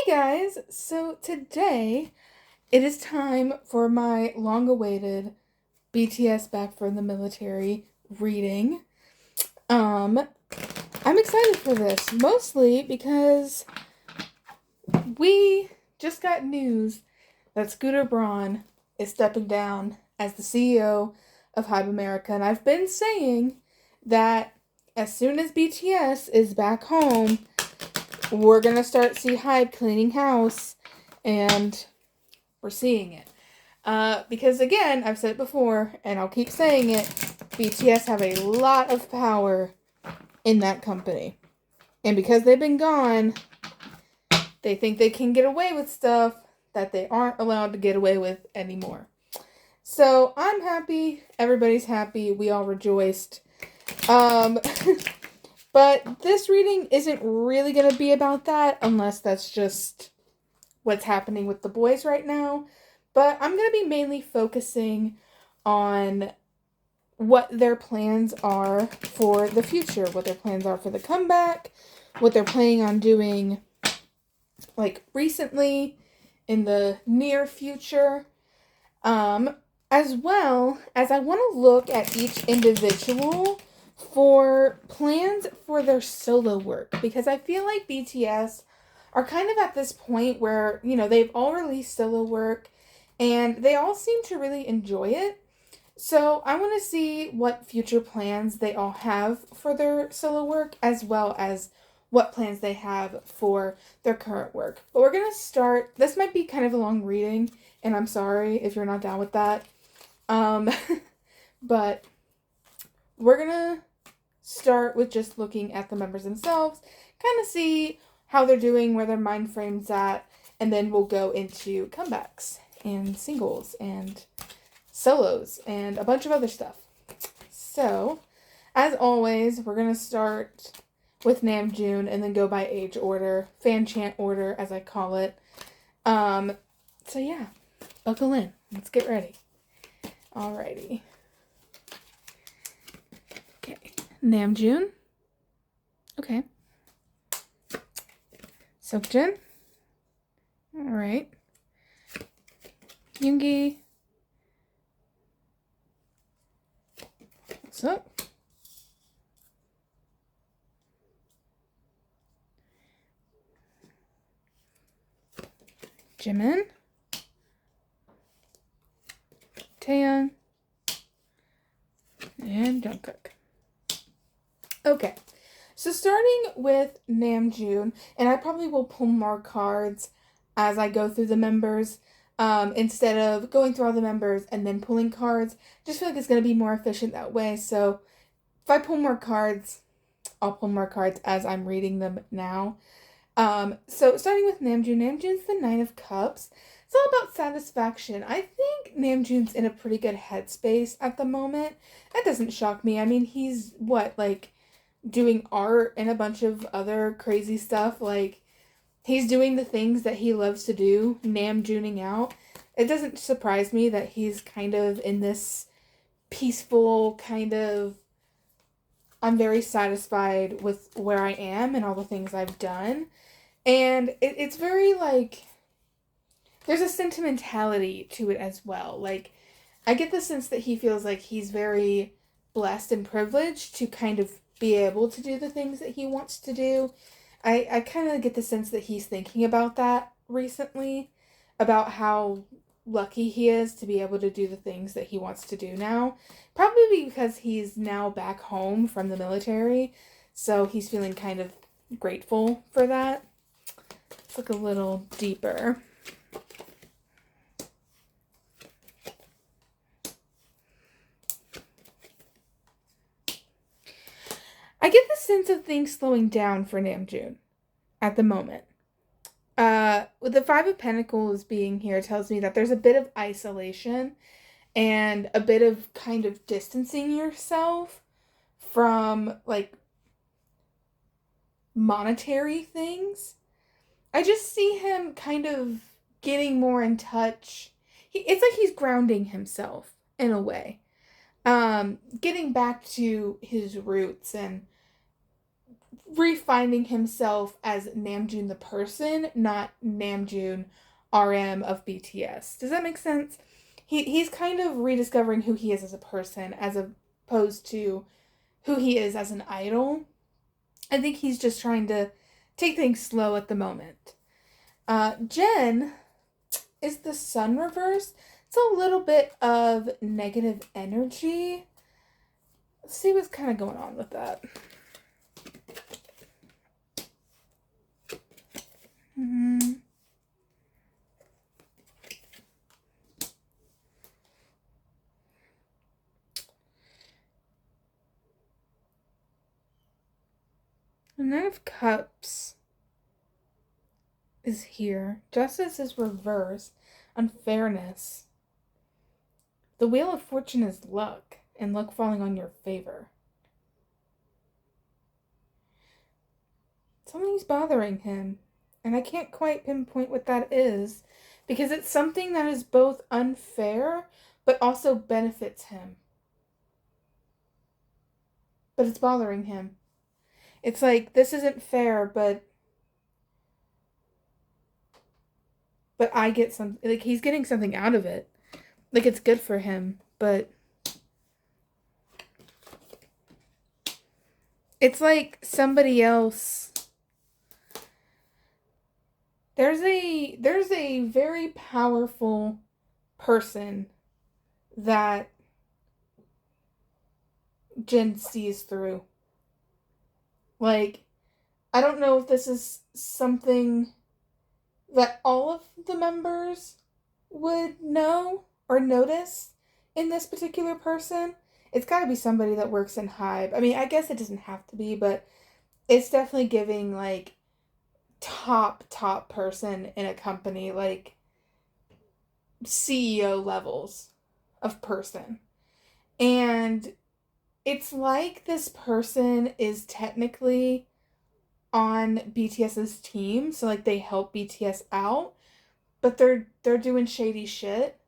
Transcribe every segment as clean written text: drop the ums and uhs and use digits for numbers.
Hey guys, so today it is time for my long-awaited BTS Back from the Military reading. I'm excited for this, mostly because we just got news that Scooter Braun is stepping down as the CEO of Hybe America, and I've been saying that as soon as BTS is back home, we're gonna start see Hybe cleaning house, and we're seeing it. Because again, I've said it before, and I'll keep saying it, BTS have a lot of power in that company. And because they've been gone, they think they can get away with stuff that they aren't allowed to get away with anymore. So I'm happy, everybody's happy, we all rejoiced. But this reading isn't really going to be about that, unless that's just what's happening with the boys right now. But I'm going to be mainly focusing on what their plans are for the future, what their plans are for the comeback, what they're planning on doing, like, recently, in the near future, as well as I want to look at each individual for plans for their solo work, because I feel like BTS are kind of at this point where, they've all released solo work and they all seem to really enjoy it. So I want to see what future plans they all have for their solo work, as well as what plans they have for their current work. But we're going to start, this might be kind of a long reading, and I'm sorry if you're not down with that. But we're going to start with just looking at the members themselves, kind of see how they're doing, where their mind frame's at, and then we'll go into comebacks and singles and solos and a bunch of other stuff. So, as always, we're going to start with Namjoon and then go by age order, fan chant order as I call it. So yeah, buckle in. Let's get ready. Alrighty. Okay, Namjoon. Okay. Seokjin. Alright. Yoongi. What's up? Jimin. Taeyeon. And Jungkook. Okay, so starting with Namjoon, and I probably will pull more cards as I go through the members, instead of going through all the members and then pulling cards. Just feel like it's going to be more efficient that way, so if I pull more cards, I'll pull more cards as I'm reading them now. So starting with Namjoon, Namjoon's the Nine of Cups. It's all about satisfaction. I think Namjoon's in a pretty good headspace at the moment. That doesn't shock me. I mean, he's doing art and a bunch of other crazy stuff. Like, he's doing the things that he loves to do, Namjooning out. It doesn't surprise me that he's kind of in this peaceful kind of, I'm very satisfied with where I am and all the things I've done. And it's very, there's a sentimentality to it as well. Like, I get the sense that he feels like he's very blessed and privileged to kind of be able to do the things that he wants to do. I kind of get the sense that he's thinking about that recently, about how lucky he is to be able to do the things that he wants to do now. Probably because he's now back home from the military, so he's feeling kind of grateful for that. Let's look a little deeper. I get the sense of things slowing down for Namjoon at the moment. With the Five of Pentacles being here tells me that there's a bit of isolation and a bit of kind of distancing yourself from, monetary things. I just see him kind of getting more in touch. It's like he's grounding himself in a way. Getting back to his roots and refinding himself as Namjoon the person, not Namjoon RM of BTS. Does that make sense? He's kind of rediscovering who he is as a person as opposed to who he is as an idol. I think he's just trying to take things slow at the moment. Jen is the sun reverse. It's a little bit of negative energy. Let's see what's kind of going on with that. The Nine of Cups is here. Justice is reversed. Unfairness. The Wheel of Fortune is luck, and luck falling on your favor. Something's bothering him, and I can't quite pinpoint what that is, because it's something that is both unfair, but also benefits him. But it's bothering him. It's like, this isn't fair, but I get some, like, he's getting something out of it. Like, it's good for him, but it's like somebody else. There's a very powerful person that Jen sees through. Like, I don't know if this is something that all of the members would know or notice in this particular person. It's got to be somebody that works in Hive. I mean, I guess it doesn't have to be, but it's definitely giving, like, top person in a company, like CEO levels of person. And it's like this person is technically on BTS's team, so like they help BTS out, but they're doing shady shit,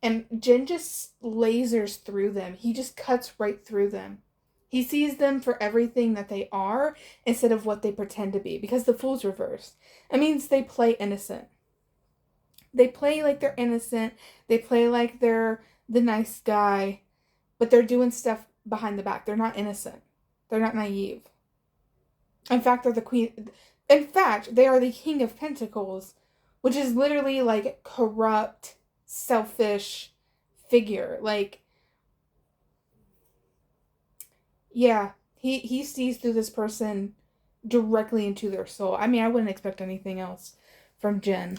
and Jin just lasers through them. He just cuts right through them. He sees them for everything that they are instead of what they pretend to be, because the Fool's reversed. It means they play innocent. They play like they're innocent. They play like they're the nice guy, but they're doing stuff behind the back. They're not innocent. They're not naive. In fact, they're the queen. In fact, they are the King of Pentacles, which is literally like corrupt, selfish figure. Like, yeah, he sees through this person directly into their soul. I mean, I wouldn't expect anything else from Jen.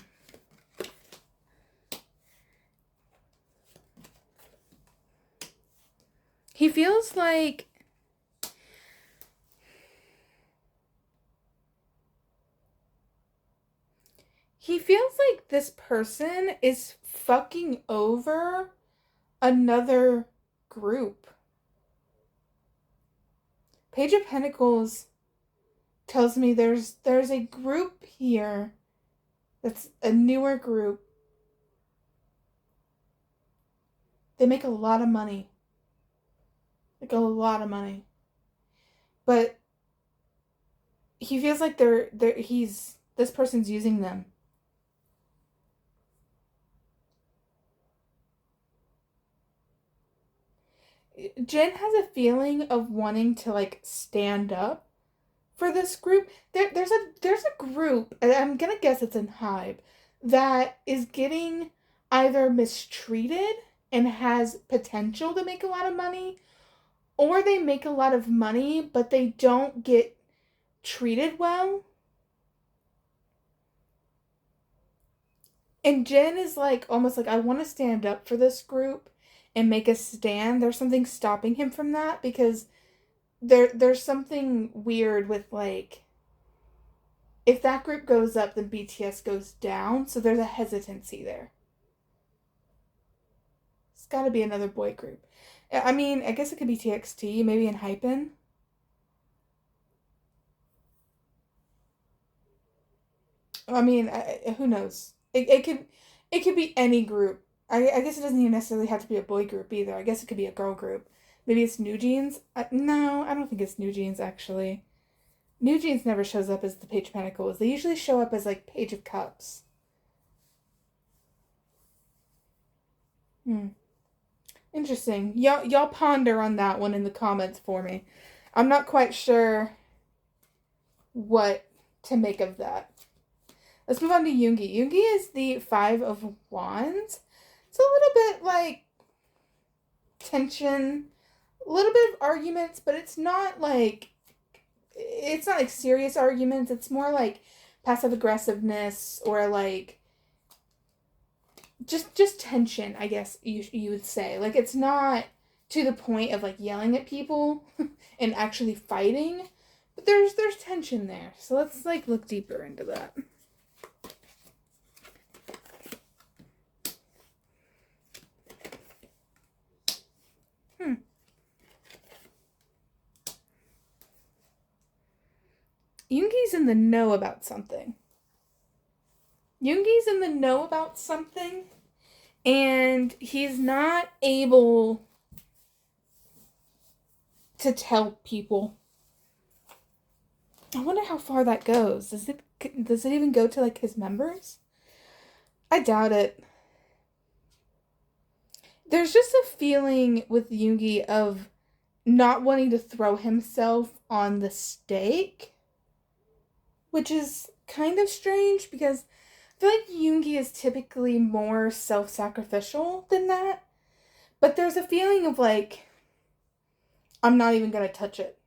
He feels like this person is fucking over another group. Page of Pentacles tells me there's a group here that's a newer group. They make a lot of money. Like, a lot of money. But he feels like this person's using them. Jen has a feeling of wanting to, like, stand up for this group. There's a group, and I'm gonna guess it's in Hive, that is getting either mistreated and has potential to make a lot of money, or they make a lot of money but they don't get treated well. And Jen is like, almost like, I want to stand up for this group and make a stand. There's something stopping him from that, because there's something weird with, like, if that group goes up, then BTS goes down. So there's a hesitancy there. It's got to be another boy group. I mean, I guess it could be TXT, maybe in Hypen. I mean, who knows? It could be any group. I guess it doesn't even necessarily have to be a boy group either. I guess it could be a girl group. Maybe it's New Jeans. No, I don't think it's New Jeans, actually. New Jeans never shows up as the Page of Pentacles. They usually show up as, like, Page of Cups. Interesting. Y'all ponder on that one in the comments for me. I'm not quite sure what to make of that. Let's move on to Yoongi. Yoongi is the Five of Wands. It's a little bit like tension, a little bit of arguments, but it's not like serious arguments. It's more like passive aggressiveness or like just tension, I guess you would say. Like, it's not to the point of like yelling at people and actually fighting, but there's tension there. So let's like look deeper into that. Yoongi's in the know about something. Yoongi's in the know about something, and he's not able to tell people. I wonder how far that goes. Does it even go to like his members? I doubt it. There's just a feeling with Yoongi of not wanting to throw himself on the stake, which is kind of strange because I feel like Yoongi is typically more self-sacrificial than that. But there's a feeling of like, I'm not even going to touch it.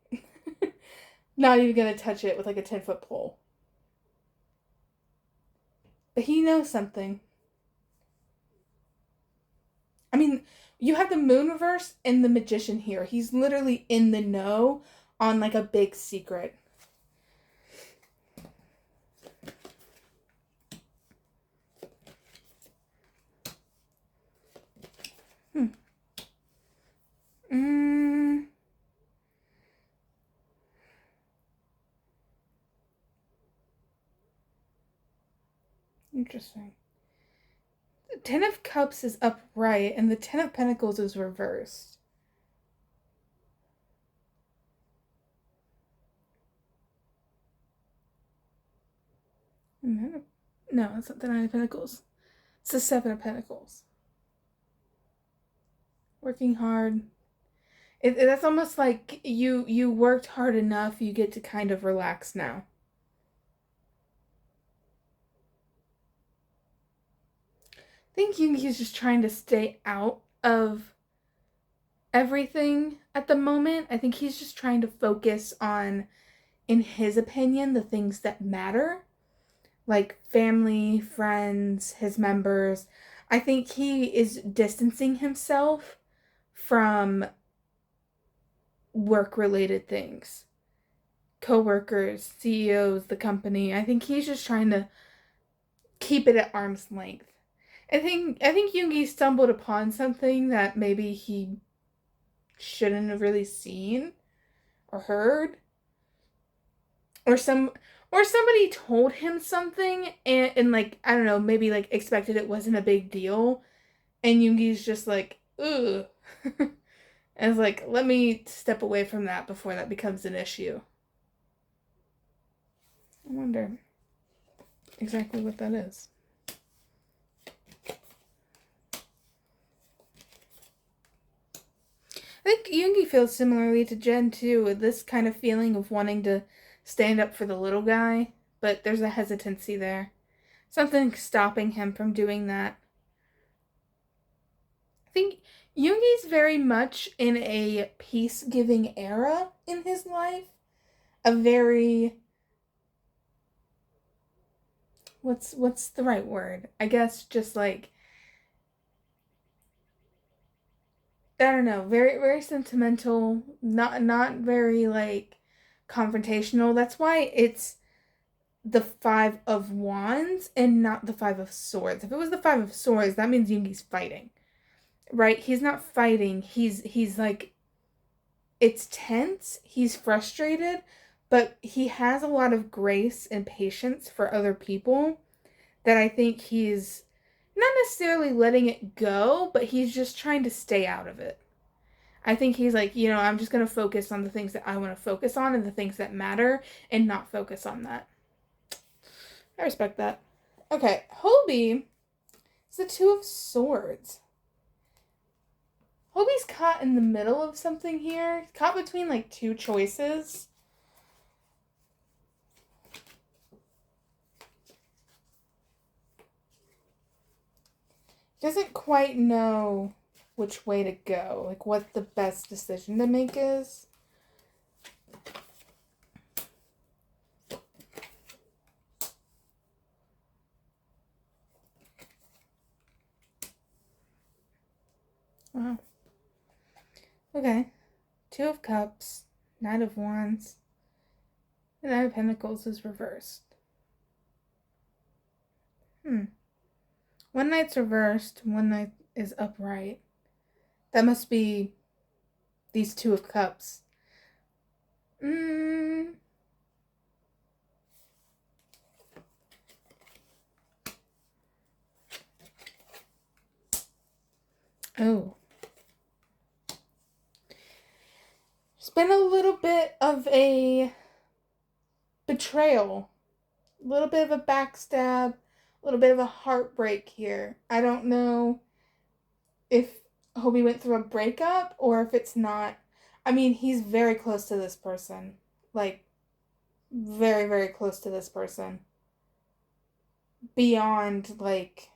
Not even going to touch it with like a 10-foot pole. But he knows something. I mean, you have the Moon reverse and the Magician here. He's literally in the know on like a big secret. Interesting. The Ten of Cups is upright, and the Ten of Pentacles is reversed. No, it's not the Nine of Pentacles. It's the Seven of Pentacles. Working hard. That's almost like you worked hard enough, you get to kind of relax now. I think Yoongi's just trying to stay out of everything at the moment. I think he's just trying to focus on, in his opinion, the things that matter. Like family, friends, his members. I think he is distancing himself from work-related things. Co-workers, CEOs, the company. I think he's just trying to keep it at arm's length. I think Yoongi stumbled upon something that maybe he shouldn't have really seen or heard. Or somebody told him something and like, I don't know, maybe like expected it wasn't a big deal. And Yoongi's just like, ugh. And it's like, let me step away from that before that becomes an issue. I wonder exactly what that is. I think Yoongi feels similarly to Jen too, with this kind of feeling of wanting to stand up for the little guy, but there's a hesitancy there. Something stopping him from doing that. I think Yoongi's very much in a peace-giving era in his life. A very... What's the right word? I guess just like... I don't know, very, very sentimental, not very, like, confrontational. That's why it's the Five of Wands and not the Five of Swords. If it was the Five of Swords, that means Yoongi's fighting, right? He's not fighting. He's like, it's tense. He's frustrated, but he has a lot of grace and patience for other people that I think he's not necessarily letting it go, but he's just trying to stay out of it. I think he's like, I'm just going to focus on the things that I want to focus on and the things that matter and not focus on that. I respect that. Okay, Hobie is the Two of Swords. Hobie's caught in the middle of something here. He's caught between like two choices. He doesn't quite know which way to go, like what the best decision to make is. Wow. Okay. Two of Cups, Knight of Wands, and Knight of Pentacles is reversed. One knight's reversed, one knight is upright. That must be these Two of Cups. Oh. There's been a little bit of a betrayal. A little bit of a backstab. A little bit of a heartbreak here. I don't know if Hobie went through a breakup or if it's not. I mean, he's very close to this person. Like, very, very close to this person. Beyond, like,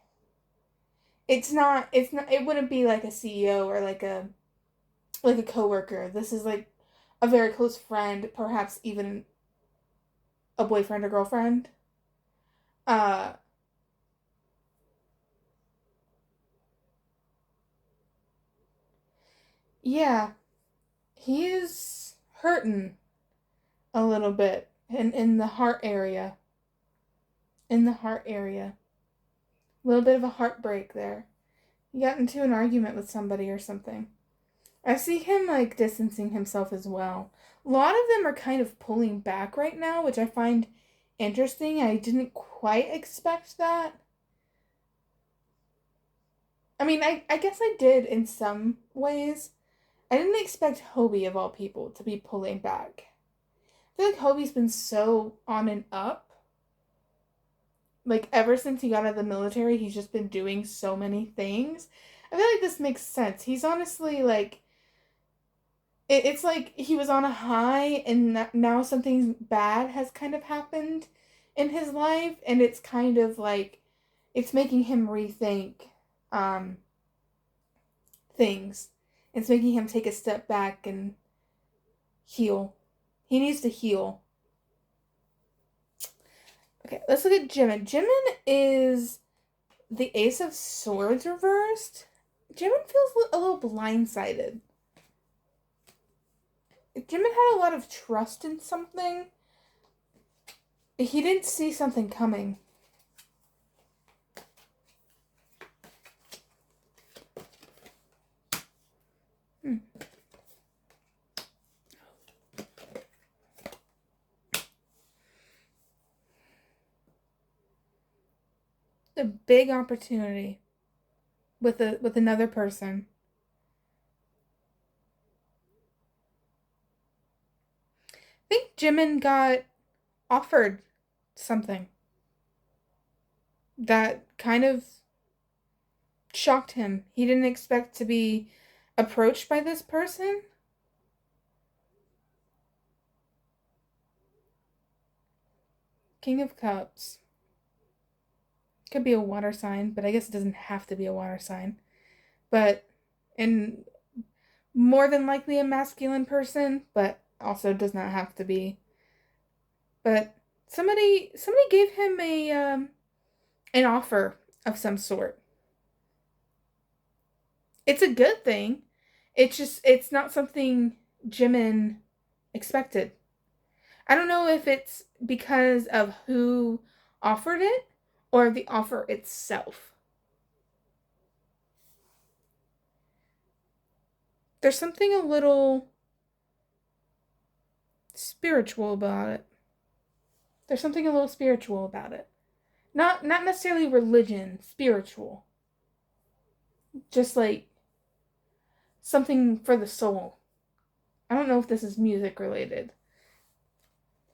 it wouldn't be like a CEO or like a coworker. This is like a very close friend, perhaps even a boyfriend or girlfriend. Yeah, he is hurting a little bit in the heart area. In the heart area. A little bit of a heartbreak there. He got into an argument with somebody or something. I see him like distancing himself as well. A lot of them are kind of pulling back right now, which I find interesting. I didn't quite expect that. I mean, I guess I did in some ways. I didn't expect Hobie, of all people, to be pulling back. I feel like Hobie's been so on and up. Like, ever since he got out of the military, he's just been doing so many things. I feel like this makes sense. He's honestly, like, it's like he was on a high, and now something bad has kind of happened in his life, and it's kind of like, it's making him rethink things. It's making him take a step back and heal. He needs to heal. Okay, let's look at Jimin. Jimin is the Ace of Swords reversed. Jimin feels a little blindsided. Jimin had a lot of trust in something. He didn't see something coming. A big opportunity with another person. I think Jimin got offered something that kind of shocked him. He didn't expect to be approached by this person. King of Cups. Could be a water sign, but I guess it doesn't have to be a water sign. But, and more than likely a masculine person, but also does not have to be. But somebody gave him an offer of some sort. It's a good thing. It's not something Jimin expected. I don't know if it's because of who offered it or the offer itself. There's something a little spiritual about it. There's something a little spiritual about it. Not necessarily religion, spiritual. Just like something for the soul. I don't know if this is music related.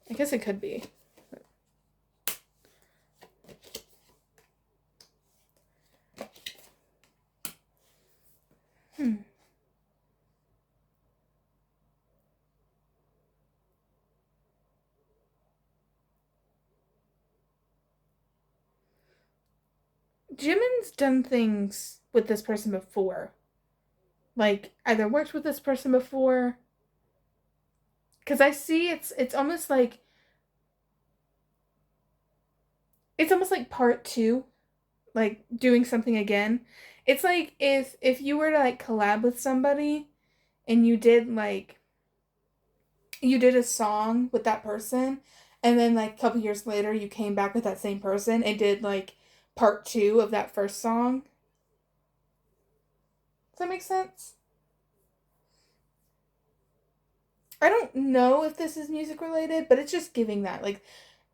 I guess it could be. Jimin's done things with this person before. Like, either worked with this person before. Because I see it's almost like part two, like doing something again. It's like if you were to like collab with somebody and you did a song with that person, and then like a couple years later you came back with that same person and did like part two of that first song. Does that make sense? I don't know if this is music related, but it's just giving that. Like,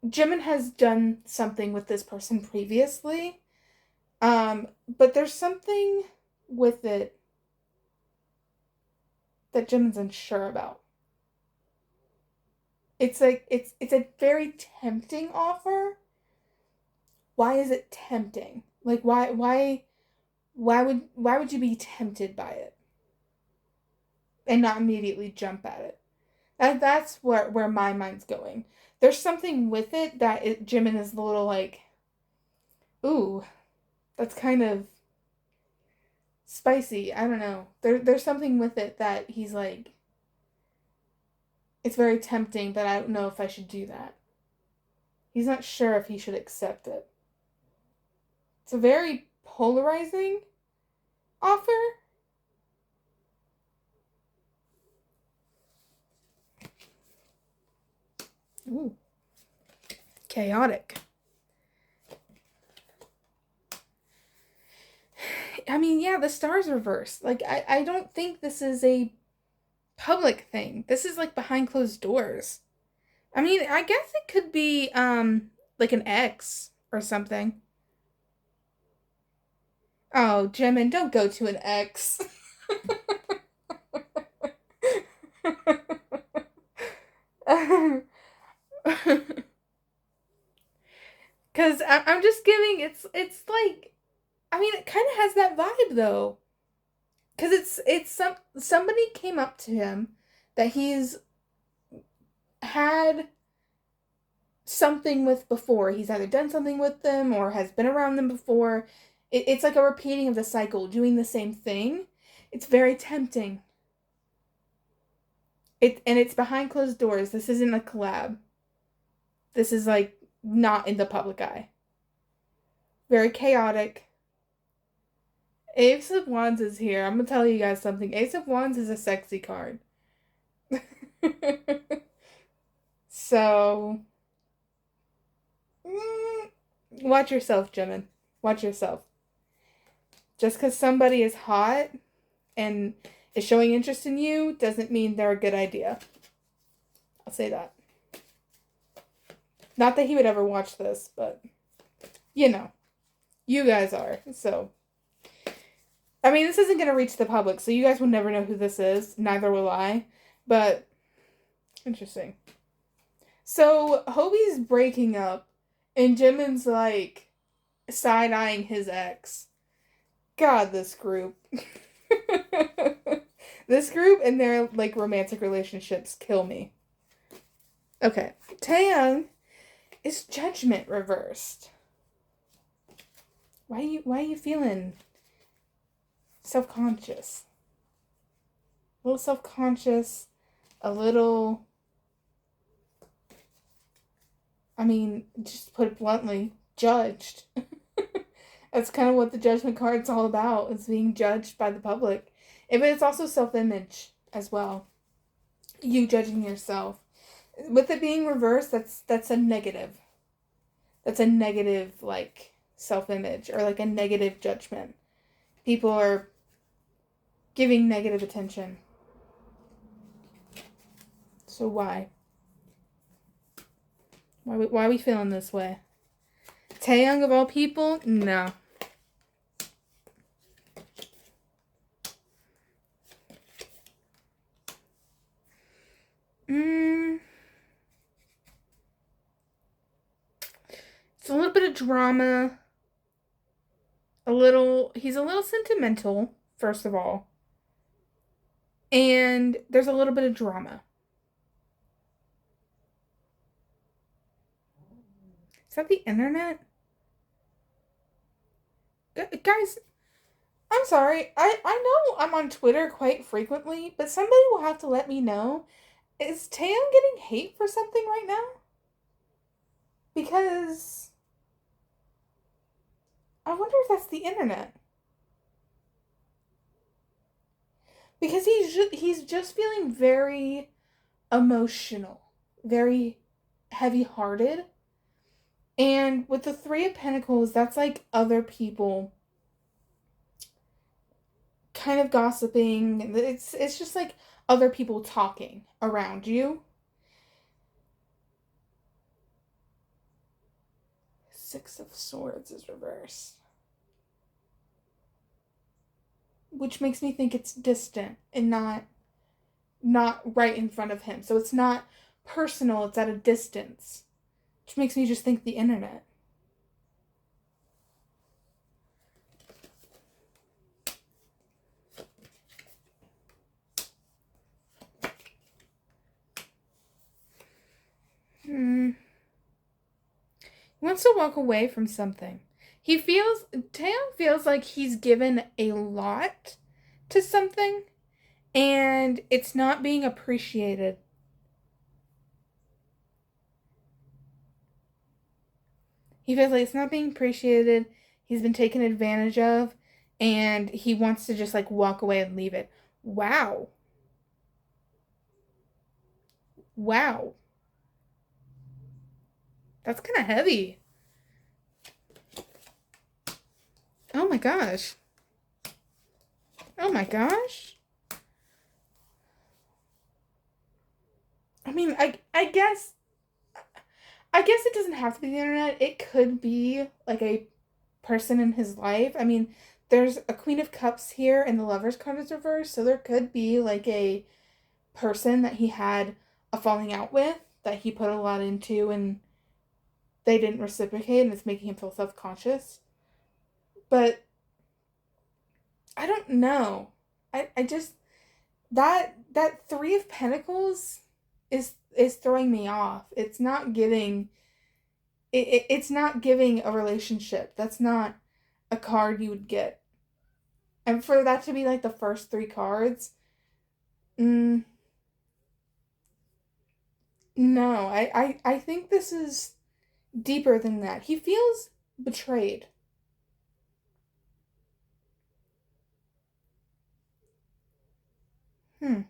Jimin has done something with this person previously. But there's something with it that Jimin's unsure about. It's like it's a very tempting offer. Why is it tempting? Like why would you be tempted by it and not immediately jump at it? That's where my mind's going. There's something with it that Jimin is a little like, ooh, that's kind of spicy. I don't know. There's something with it that he's like, it's very tempting, but I don't know if I should do that. He's not sure if he should accept it. It's a very polarizing offer. Ooh. Chaotic. I mean, yeah, the stars reversed. Like, I don't think this is a public thing. This is like behind closed doors. I mean, I guess it could be like an ex or something. Oh, Jimin, don't go to an ex. Cause I'm just giving it's like, I mean, it kind of has that vibe though. Cause it's somebody came up to him that he's had something with before. He's either done something with them or has been around them before. It's like a repeating of the cycle, doing the same thing. It's very tempting. It's behind closed doors. This isn't a collab. This is like not in the public eye. Very chaotic. Ace of Wands is here. I'm gonna tell you guys something. Ace of Wands is a sexy card. So, watch yourself, Jimin. Watch yourself. Just because somebody is hot and is showing interest in you doesn't mean they're a good idea. I'll say that. Not that he would ever watch this, but you know, you guys are. So, I mean, this isn't going to reach the public, so you guys will never know who this is. Neither will I. But, interesting. So, Hobie's breaking up, and Jimin's like side-eyeing his ex. God, this group. This group and their like romantic relationships kill me. Okay. Taeyang is Judgment reversed. Why are you feeling self-conscious? A little self-conscious, a little, I mean, just put it bluntly, judged. That's kind of what the Judgment card's all about, is being judged by the public. But it's also self-image as well. You judging yourself. With it being reversed, that's a negative. That's a negative, like, self-image, or like a negative judgment. People are giving negative attention. So why? Why are we feeling this way? Taeyang of all people? No. Mm, it's a little bit of drama. He's a little sentimental, first of all. And there's a little bit of drama. Is that the internet? Guys, I'm sorry. I know I'm on Twitter quite frequently, but somebody will have to let me know. Is Taeyong getting hate for something right now? Because I wonder if that's the internet. Because he's just feeling very emotional, very heavy-hearted. And with the 3 of Pentacles, that's like other people kind of gossiping. It's just like other people talking around you. 6 of Swords is reversed, which makes me think it's distant and not right in front of him. So it's not personal, it's at a distance, which makes me just think the internet. He wants to walk away from something. Taeyong feels like he's given a lot to something and it's not being appreciated. He feels like it's not being appreciated. He's been taken advantage of and he wants to just like walk away and leave it. Wow. Wow. That's kind of heavy. Oh my gosh. Oh my gosh. I mean, I guess it doesn't have to be the internet. It could be like a person in his life. I mean, there's a Queen of Cups here and the Lover's card is reversed, so there could be like a person that he had a falling out with that he put a lot into and they didn't reciprocate and it's making him feel self-conscious. But I don't know. I just that 3 of Pentacles is throwing me off. It's not giving a relationship. That's not a card you would get. And for that to be like the first 3 cards, mm, no, I think this is deeper than that. He feels betrayed. Hmm.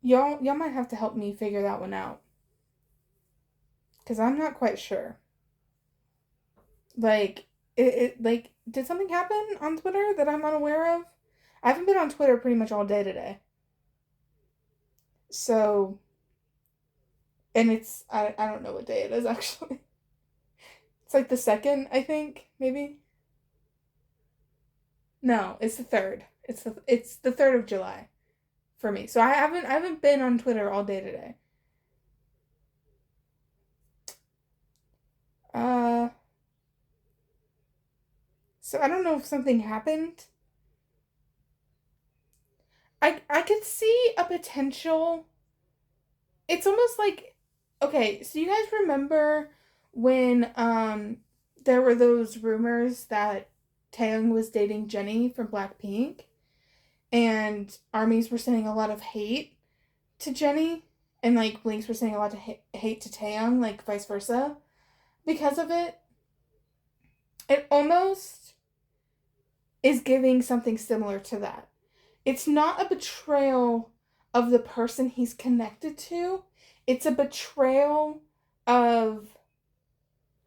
Y'all might have to help me figure that one out. Because I'm not quite sure. Like, like, did something happen on Twitter that I'm unaware of? I haven't been on Twitter pretty much all day today. So, and I don't know what day it is actually. It's like the 2nd, I think, maybe. No, it's the 3rd. It's the 3rd of July for me. So I haven't been on Twitter all day today. Uh, so I don't know if something happened. I could see a potential. It's almost like, okay, so you guys remember when there were those rumors that Taeyong was dating Jennie from Blackpink and armies were sending a lot of hate to Jennie and like Blinks were sending a lot of hate to Taeyong, like vice versa. Because of it, it almost is giving something similar to that. It's not a betrayal of the person he's connected to, it's a betrayal of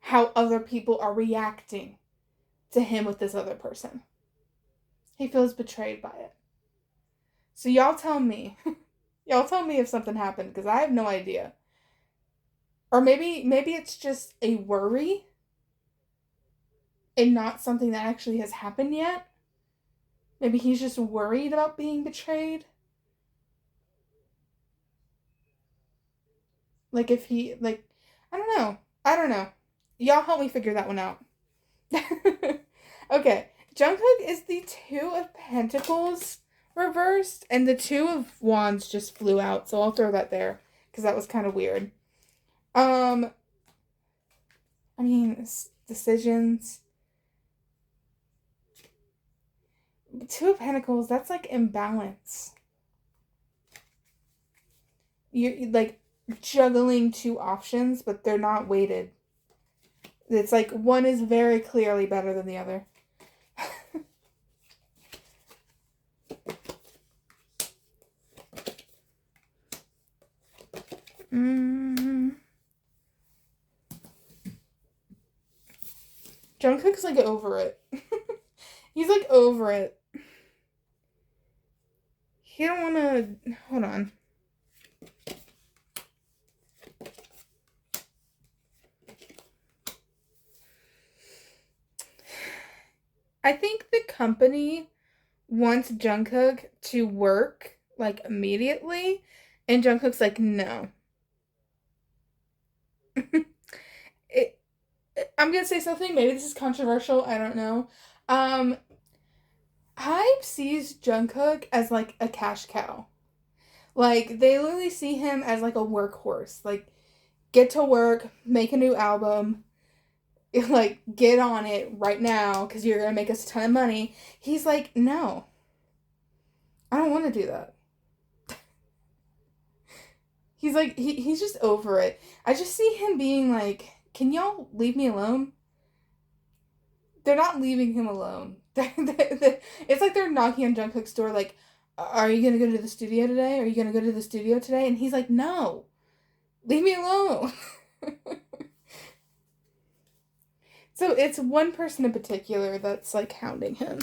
how other people are reacting to him with this other person. He feels betrayed by it. So y'all tell me. Y'all tell me if something happened because I have no idea. Or maybe it's just a worry and not something that actually has happened yet. Maybe he's just worried about being betrayed. Like if he, like, I don't know. I don't know. Y'all help me figure that one out. Okay. Jungkook is the Two of Pentacles reversed, and the Two of Wands just flew out, so I'll throw that there, because that was kind of weird. I mean, decisions. Two of Pentacles, that's like imbalance. You're like juggling two options, but they're not weighted. It's like one is very clearly better than the other. Jungkook's like over it. He's like over it. He don't want to... Hold on. I think the company wants Jungkook to work, like, immediately, and Jungkook's like, no. I'm gonna say something, maybe this is controversial, I don't know. Hype sees Jungkook as, like, a cash cow. Like, they literally see him as, like, a workhorse. Like, get to work, make a new album, like, get on it right now, because you're gonna make us a ton of money. He's like, no. I don't want to do that. He's like, he's just over it. I just see him being like, can y'all leave me alone? They're not leaving him alone. It's like they're knocking on Jungkook's door like, are you going to go to the studio today? Are you going to go to the studio today? And he's like, no. Leave me alone. So it's one person in particular that's like hounding him.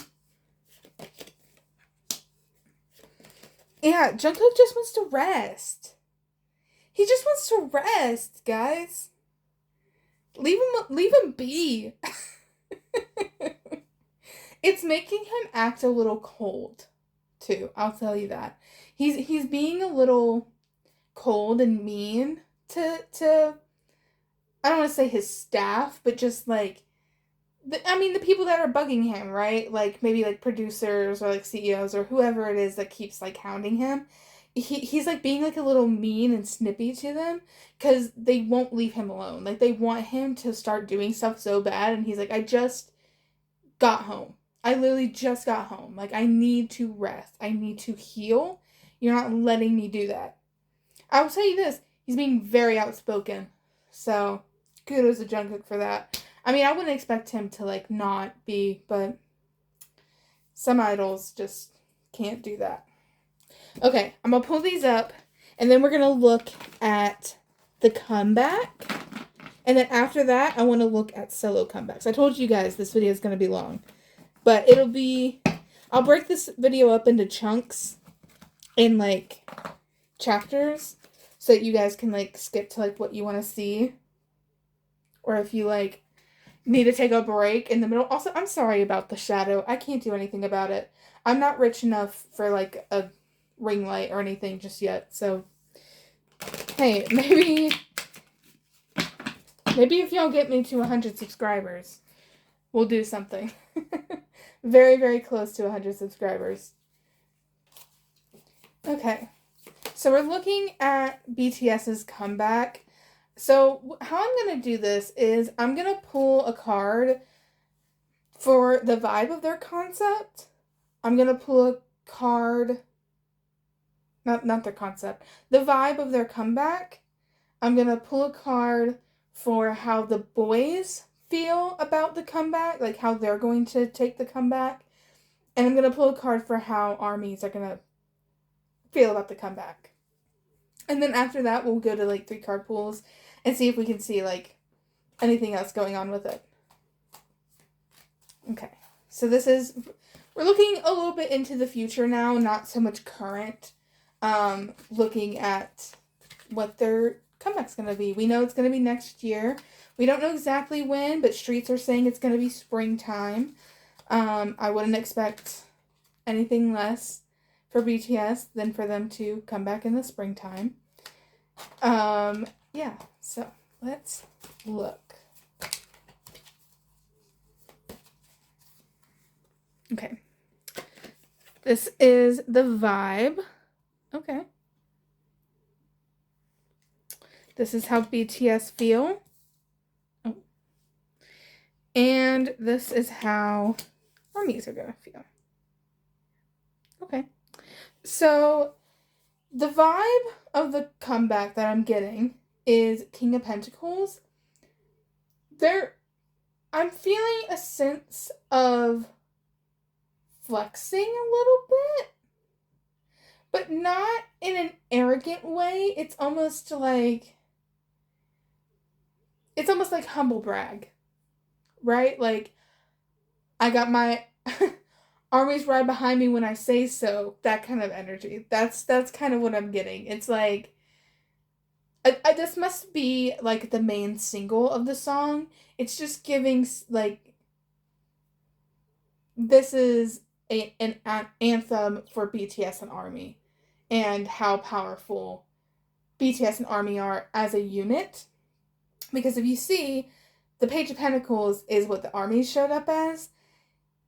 Yeah, Jungkook just wants to rest. He just wants to rest, guys. Leave him be. It's making him act a little cold, too. I'll tell you that. He's being a little cold and mean to I don't want to say his staff, but just like the people that are bugging him, right? Like maybe like producers or like CEOs or whoever it is that keeps like hounding him. He's like being like a little mean and snippy to them because they won't leave him alone. Like they want him to start doing stuff so bad, and he's like, I just got home. I literally just got home. Like I need to rest. I need to heal. You're not letting me do that. I will tell you this, he's being very outspoken. So kudos to Jungkook for that. I mean, I wouldn't expect him to like not be, but some idols just can't do that. Okay, I'm going to pull these up, and then we're going to look at the comeback. And then after that, I want to look at solo comebacks. I told you guys this video is going to be long. But it'll be... I'll break this video up into chunks in, like, chapters. So that you guys can, like, skip to, like, what you want to see. Or if you, like, need to take a break in the middle. Also, I'm sorry about the shadow. I can't do anything about it. I'm not rich enough for, like, a ring light or anything just yet, so hey, maybe if y'all get me to 100 subscribers, we'll do something. Very, very close to 100 subscribers. Okay, so we're looking at BTS's comeback. So how I'm going to do this is I'm going to pull a card for the vibe of their concept. I'm going to pull a card... Not their concept. The vibe of their comeback. I'm going to pull a card for how the boys feel about the comeback. Like how they're going to take the comeback. And I'm going to pull a card for how armies are going to feel about the comeback. And then after that, we'll go to like 3 card pools and see if we can see like anything else going on with it. Okay. So this is... We're looking a little bit into the future now. Not so much current. Looking at what their comeback's going to be. We know it's going to be next year. We don't know exactly when, but streets are saying it's going to be springtime. I wouldn't expect anything less for BTS than for them to come back in the springtime. Yeah, so let's look. Okay. This is the vibe. Okay. This is how BTS feel. Oh. And this is how ARMYs are gonna feel. Okay. So the vibe of the comeback that I'm getting is King of Pentacles. I'm feeling a sense of flexing a little bit, but not in an arrogant way. It's almost like humble brag, right? Like, I got my armies right behind me when I say so, that kind of energy. That's kind of what I'm getting. It's like, this must be like the main single of the song. It's just giving, like, this is an anthem for BTS and ARMY and how powerful BTS and ARMY are as a unit. Because if you see, the Page of Pentacles is what the ARMY showed up as.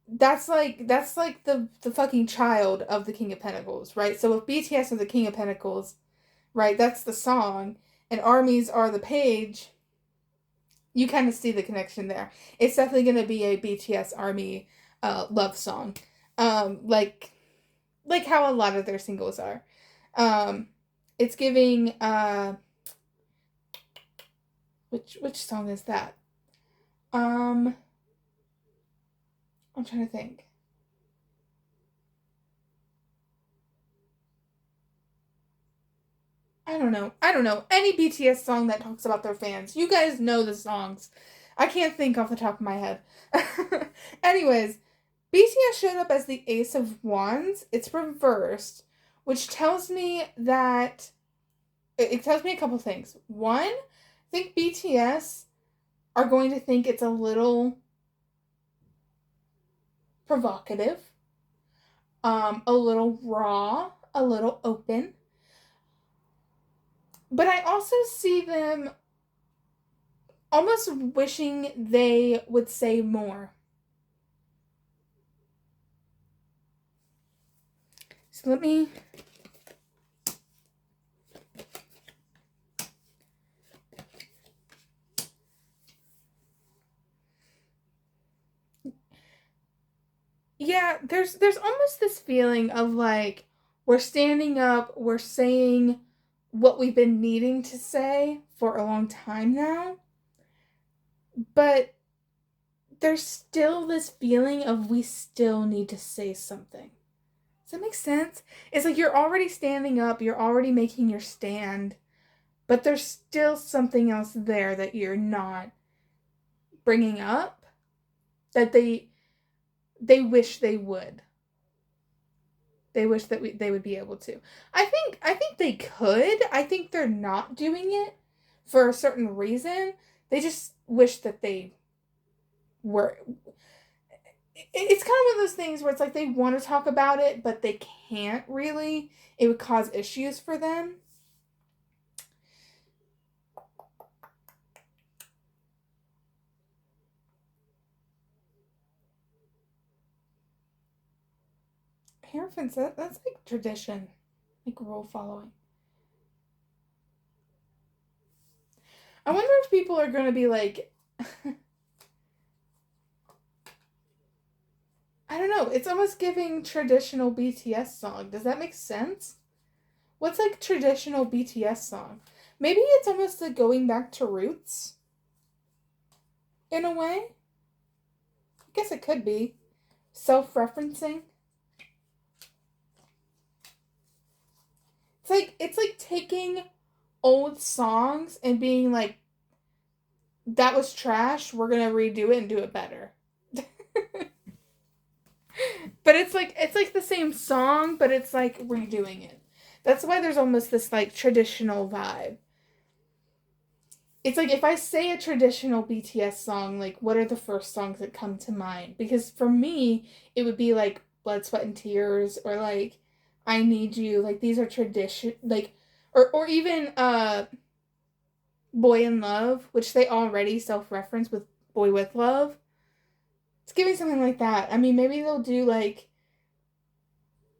That's like the fucking child of the King of Pentacles, right? So if BTS are the King of Pentacles, right, that's the song, and ARMYs are the page, you kind of see the connection there. It's definitely going to be a BTS ARMY love song. Like how a lot of their singles are. It's giving which song is that? I'm trying to think. I don't know. Any BTS song that talks about their fans. You guys know the songs. I can't think off the top of my head. Anyways, BTS showed up as the Ace of Wands. It's reversed, which tells me that it tells me a couple things. One, I think BTS are going to think it's a little provocative, a little raw, a little open. But I also see them almost wishing they would say more. So let me... Yeah, there's almost this feeling of like, we're standing up, we're saying what we've been needing to say for a long time now, but there's still this feeling of we still need to say something. Does that make sense? It's like you're already standing up, you're already making your stand, but there's still something else there that you're not bringing up that they wish they would. They wish that they would be able to. I think they could. I think they're not doing it for a certain reason. They just wish that they were. It's kind of one of those things where it's like they want to talk about it, but they can't really. It would cause issues for them. Hierophants, that's like tradition, like rule following. I wonder if people are going to be like, I don't know, it's almost giving traditional BTS song. Does that make sense? What's like traditional BTS song? Maybe it's almost like going back to roots in a way. I guess it could be. Self-referencing. It's like taking old songs and being like, that was trash, we're gonna redo it and do it better. But it's like the same song, but it's like redoing it. That's why there's almost this like traditional vibe. it's like if I say a traditional BTS song, like what are the first songs that come to mind? Because for me, it would be like Blood, Sweat, and Tears, or like I Need You. Like these are tradition, like, or even Boy in Love, which they already self-reference with Boy with Love. It's giving something like that. I mean, maybe they'll do like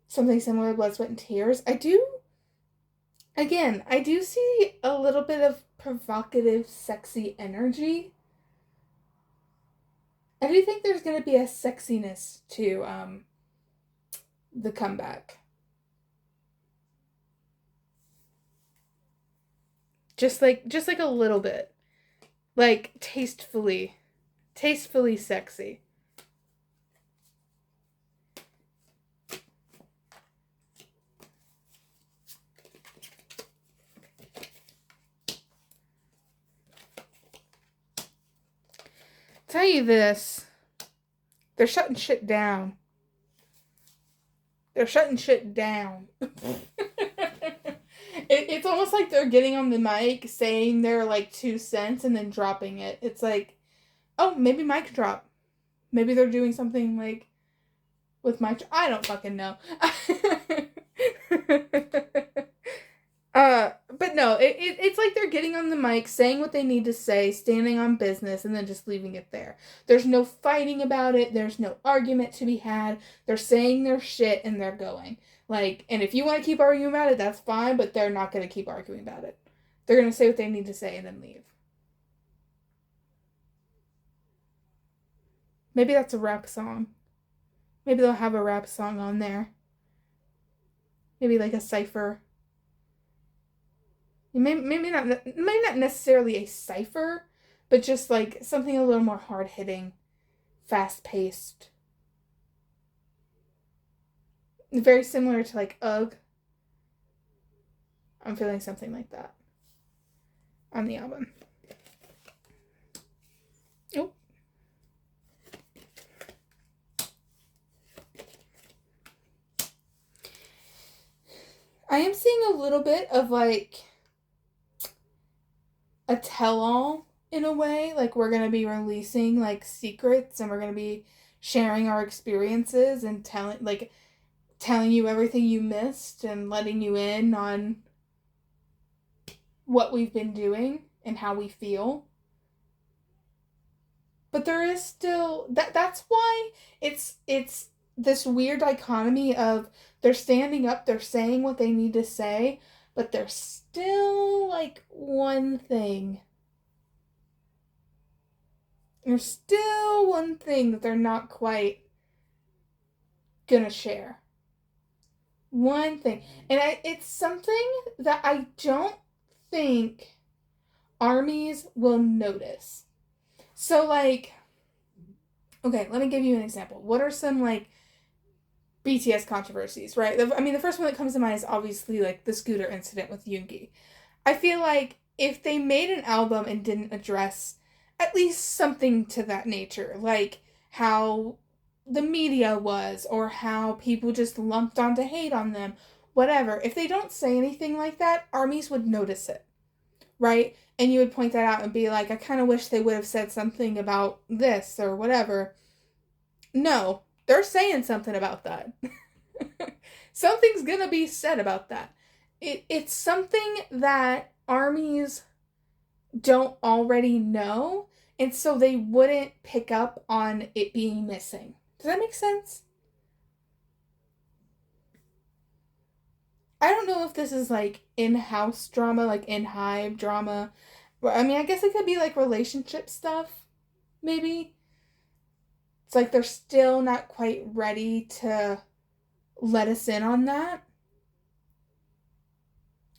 something similar to Blood, Sweat, and Tears. I do see a little bit of provocative, sexy energy. I do think there's going to be a sexiness to the comeback. Just like a little bit. Like tastefully sexy. Tell you this, they're shutting shit down. They're shutting shit down. It's almost like they're getting on the mic, saying their like 2 cents, and then dropping it. It's like, oh, maybe mic drop. Maybe they're doing something like with my. I don't fucking know. But no, it's like they're getting on the mic, saying what they need to say, standing on business, and then just leaving it there. There's no fighting about it. There's no argument to be had. They're saying their shit and they're going. Like, and if you want to keep arguing about it, that's fine, but they're not going to keep arguing about it. They're going to say what they need to say and then leave. Maybe that's a rap song. Maybe they'll have a rap song on there. Maybe like a cipher. Maybe not necessarily a cipher, but just like something a little more hard hitting, fast paced. Very similar to like Ugh. I'm feeling something like that on the album. Oh. I am seeing a little bit of like a tell-all in a way. Like we're going to be releasing like secrets and we're going to be sharing our experiences and telling you everything you missed and letting you in on what we've been doing and how we feel. But there is still that's why it's this weird dichotomy of they're standing up, they're saying what they need to say, but there's still like one thing. There's still one thing that they're not quite gonna share. One thing. And it's something that I don't think armies will notice. So, like, okay, let me give you an example. What are some, like, BTS controversies, right? I mean, the first one that comes to mind is obviously, like, the scooter incident with Yoongi. I feel like if they made an album and didn't address at least something to that nature, like how the media was or how people just lumped on to hate on them, whatever. If they don't say anything like that, armies would notice it, right? And you would point that out and be like, I kind of wish they would have said something about this or whatever. No, they're saying something about that. Something's gonna be said about that. It's something that armies don't already know, and so they wouldn't pick up on it being missing. Does that make sense? I don't know if this is like in-house drama, like in-hive drama. I mean, I guess it could be like relationship stuff, maybe. It's like they're still not quite ready to let us in on that.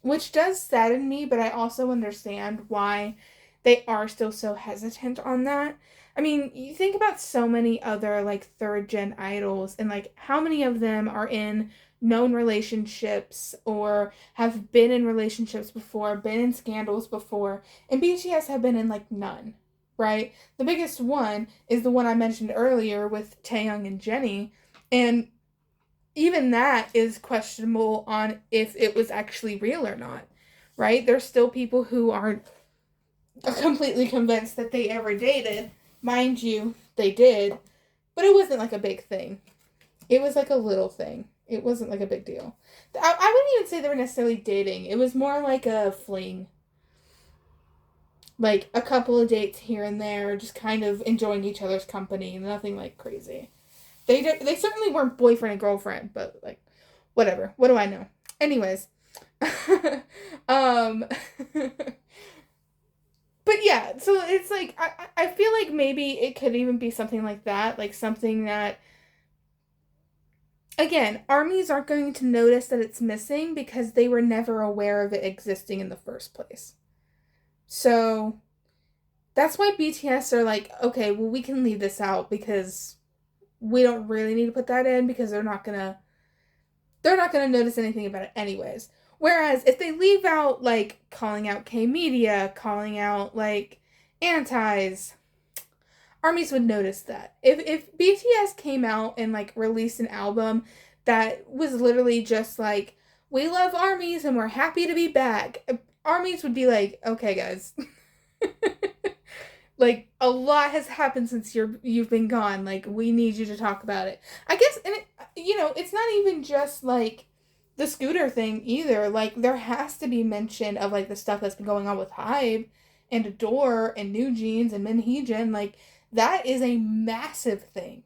Which does sadden me, but I also understand why they are still so hesitant on that. I mean, you think about so many other like third gen idols and like how many of them are in known relationships or have been in relationships before, been in scandals before, and BTS have been in like none, right? The biggest one is the one I mentioned earlier with Taehyung and Jennie, and even that is questionable on if it was actually real or not, right? There's still people who aren't completely convinced that they ever dated. Mind you, they did, but it wasn't like a big thing. It was like a little thing. It wasn't like a big deal. I wouldn't even say they were necessarily dating. It was more like a fling. Like a couple of dates here and there, just kind of enjoying each other's company. Nothing like crazy. They certainly weren't boyfriend and girlfriend, but like, whatever. What do I know? Anyways, um, but yeah. So it's like I feel like maybe it could even be something like that, like something that, again, armies aren't going to notice that it's missing because they were never aware of it existing in the first place. So that's why BTS are like, okay, well, we can leave this out because we don't really need to put that in because they're not gonna notice anything about it anyways. Whereas if they leave out like calling out K media, calling out like antis, armies would notice that. If BTS came out and like released an album that was literally just like, we love armies and we're happy to be back, armies would be like, okay guys. Like a lot has happened since you've been gone. Like we need you to talk about it. I guess, and it's not even just like the scooter thing either. Like there has to be mention of like the stuff that's been going on with Hybe and Adore and New Jeans and Minheejin. Like that is a massive thing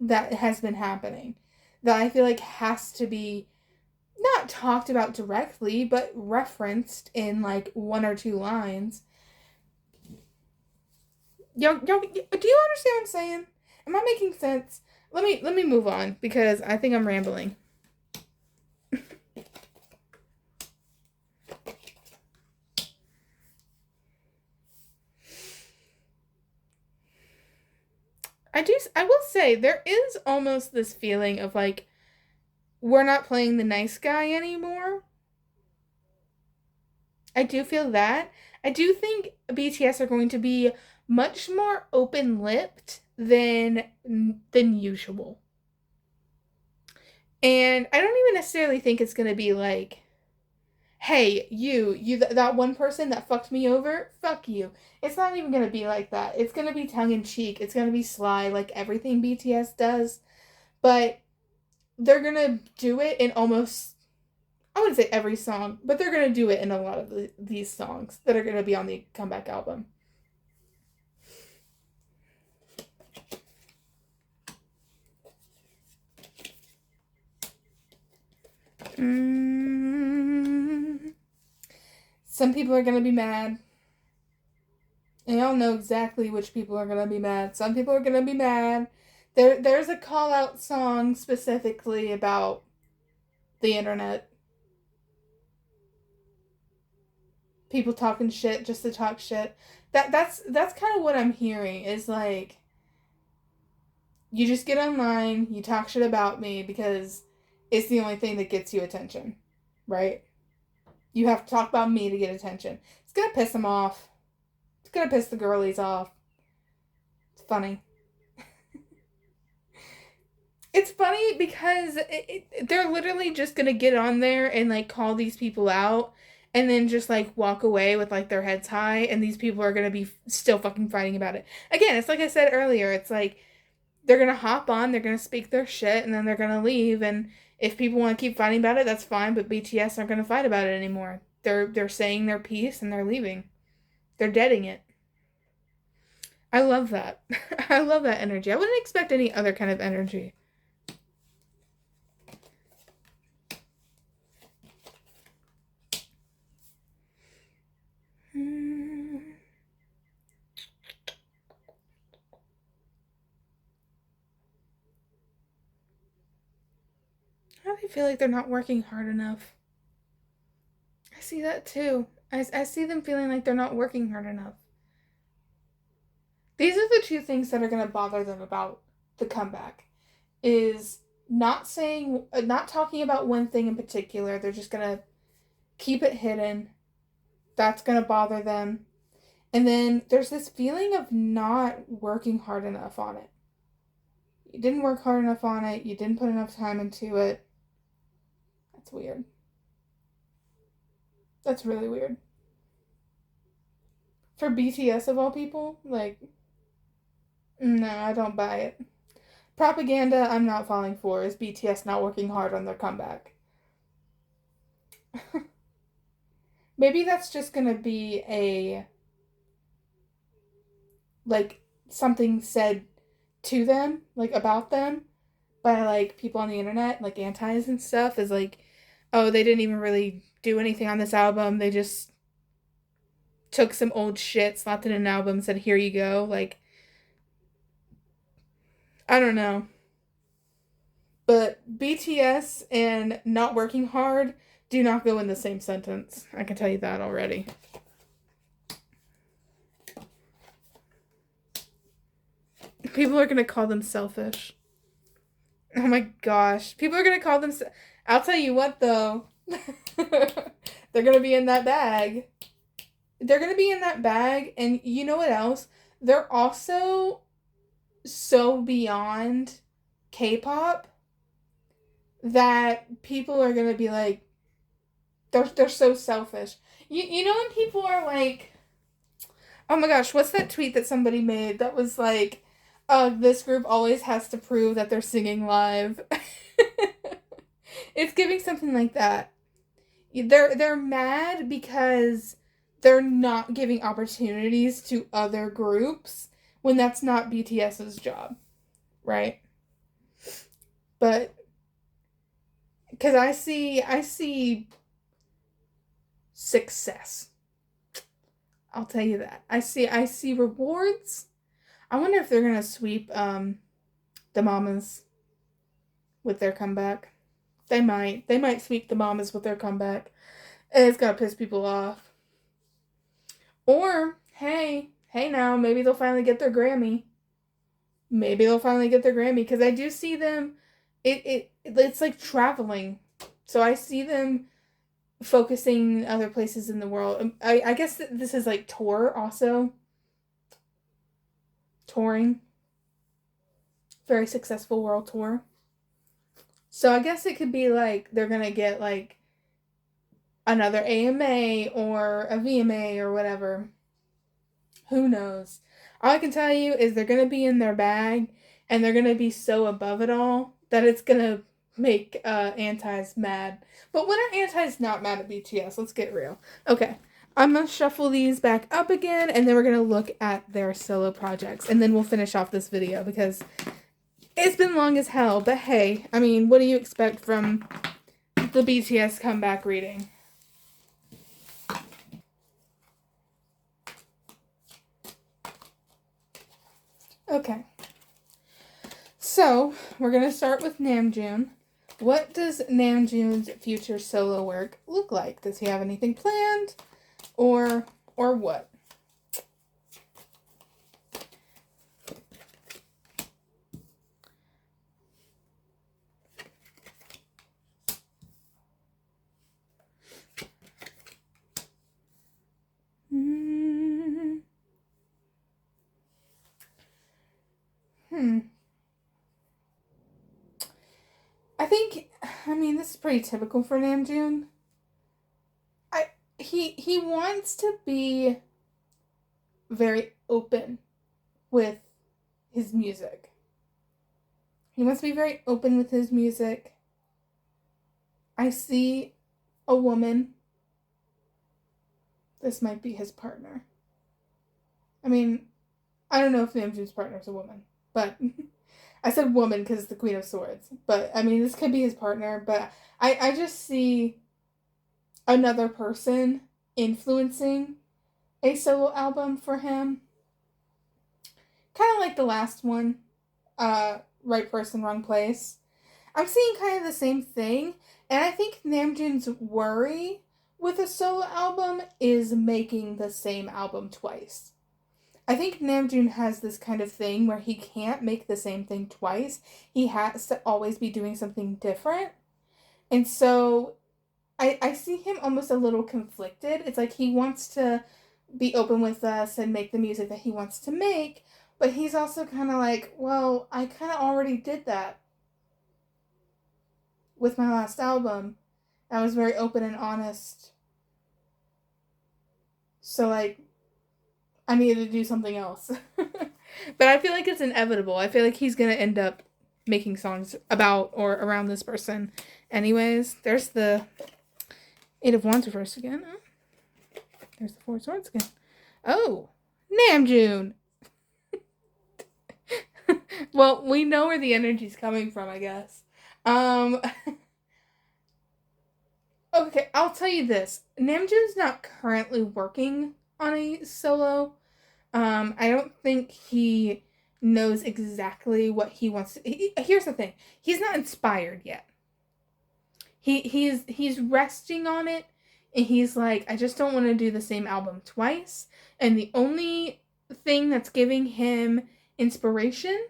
that has been happening that I feel like has to be not talked about directly, but referenced in like one or two lines. Yo, do you understand what I'm saying? Am I making sense? Let me move on because I think I'm rambling. I will say there is almost this feeling of like we're not playing the nice guy anymore. I do feel that. I do think BTS are going to be much more open-lipped than usual. And I don't even necessarily think it's going to be like, hey, that one person that fucked me over, fuck you. It's not even gonna be like that. It's gonna be tongue in cheek. It's gonna be sly, like everything BTS does. But they're gonna do it in almost, I wouldn't say every song, but they're gonna do it in a lot of these songs that are gonna be on the comeback album. Mm. Some people are gonna be mad. And y'all know exactly which people are gonna be mad. Some people are gonna be mad. There's a call out song specifically about the internet. People talking shit just to talk shit. That's kind of what I'm hearing is like, you just get online, you talk shit about me because it's the only thing that gets you attention, right? You have to talk about me to get attention. It's gonna piss them off. It's gonna piss the girlies off. It's funny. It's funny because they're literally just gonna get on there and like call these people out and then just like walk away with like their heads high, and these people are gonna be still fucking fighting about it. Again, it's like I said earlier, it's like they're gonna hop on, they're gonna speak their shit, and then they're gonna leave. And if people want to keep fighting about it, that's fine. But BTS aren't gonna fight about it anymore. They're saying their piece and they're leaving. They're deading it. I love that. I love that energy. I wouldn't expect any other kind of energy. How do they feel like they're not working hard enough? I see that too. I see them feeling like they're not working hard enough. These are the two things that are going to bother them about the comeback. Is not talking about one thing in particular. They're just going to keep it hidden. That's going to bother them. And then there's this feeling of not working hard enough on it. You didn't work hard enough on it. You didn't put enough time into it. That's weird. That's really weird. For BTS of all people? Like, no, I don't buy it. Propaganda I'm not falling for is BTS not working hard on their comeback. Maybe that's just gonna be a, like, something said to them, like, about them, by, like, people on the internet, like, antis and stuff, is like, oh, they didn't even really do anything on this album. They just took some old shit, slapped it in an album, said, here you go. Like, I don't know. But BTS and not working hard do not go in the same sentence. I can tell you that already. People are going to call them selfish. Oh my gosh. People are going to call them... I'll tell you what, though. They're going to be in that bag. They're going to be in that bag, and you know what else? They're also so beyond K-pop that people are going to be like, they're so selfish. You know when people are like, oh my gosh, what's that tweet that somebody made that was like, this group always has to prove that they're singing live. It's giving something like that. They're mad because they're not giving opportunities to other groups when that's not BTS's job, right? But because I see success. I'll tell you that. I see rewards. I wonder if they're gonna sweep the mamas with their comeback. They might sweep the mamas with their comeback. It's gonna piss people off. Or hey now, maybe they'll finally get their Grammy. Maybe they'll finally get their Grammy, because I do see them. It's like traveling, so I see them focusing in other places in the world. I guess this is like tour also. Touring. Very successful world tour. So I guess it could be like they're gonna get like another AMA or a VMA or whatever. Who knows? All I can tell you is they're gonna be in their bag, and they're gonna be so above it all that it's gonna make antis mad. But when are antis not mad at BTS? Let's get real. Okay. I'm gonna shuffle these back up again, and then we're gonna look at their solo projects, and then we'll finish off this video because it's been long as hell. But hey, I mean, what do you expect from the BTS comeback reading? Okay. So, we're going to start with Namjoon. What does Namjoon's future solo work look like? Does he have anything planned? Or what? I mean, this is pretty typical for Namjoon. He wants to be very open with his music. He wants to be very open with his music. I see a woman. This might be his partner. I mean, I don't know if Namjoon's partner is a woman, but I said woman because it's the Queen of Swords. But, I mean, this could be his partner, but I just see another person influencing a solo album for him. Kind of like the last one, Right Person, Wrong Place. I'm seeing kind of the same thing, and I think Namjoon's worry with a solo album is making the same album twice. I think Namjoon has this kind of thing where he can't make the same thing twice. He has to always be doing something different. And so I see him almost a little conflicted. It's like he wants to be open with us and make the music that he wants to make, but he's also kind of like, well, I kind of already did that with my last album. I was very open and honest. So, like, I needed to do something else. But I feel like it's inevitable. I feel like he's going to end up making songs about or around this person. Anyways, there's the Eight of Wands reversed again. Oh, there's the Four of Swords again. Oh, Namjoon. Well, we know where the energy's coming from, I guess. Okay, I'll tell you this. Namjoon's not currently working on a solo. I don't think he knows exactly what he wants to. Here's the thing. He's not inspired yet. He's resting on it, and he's like, I just don't want to do the same album twice. And the only thing that's giving him inspiration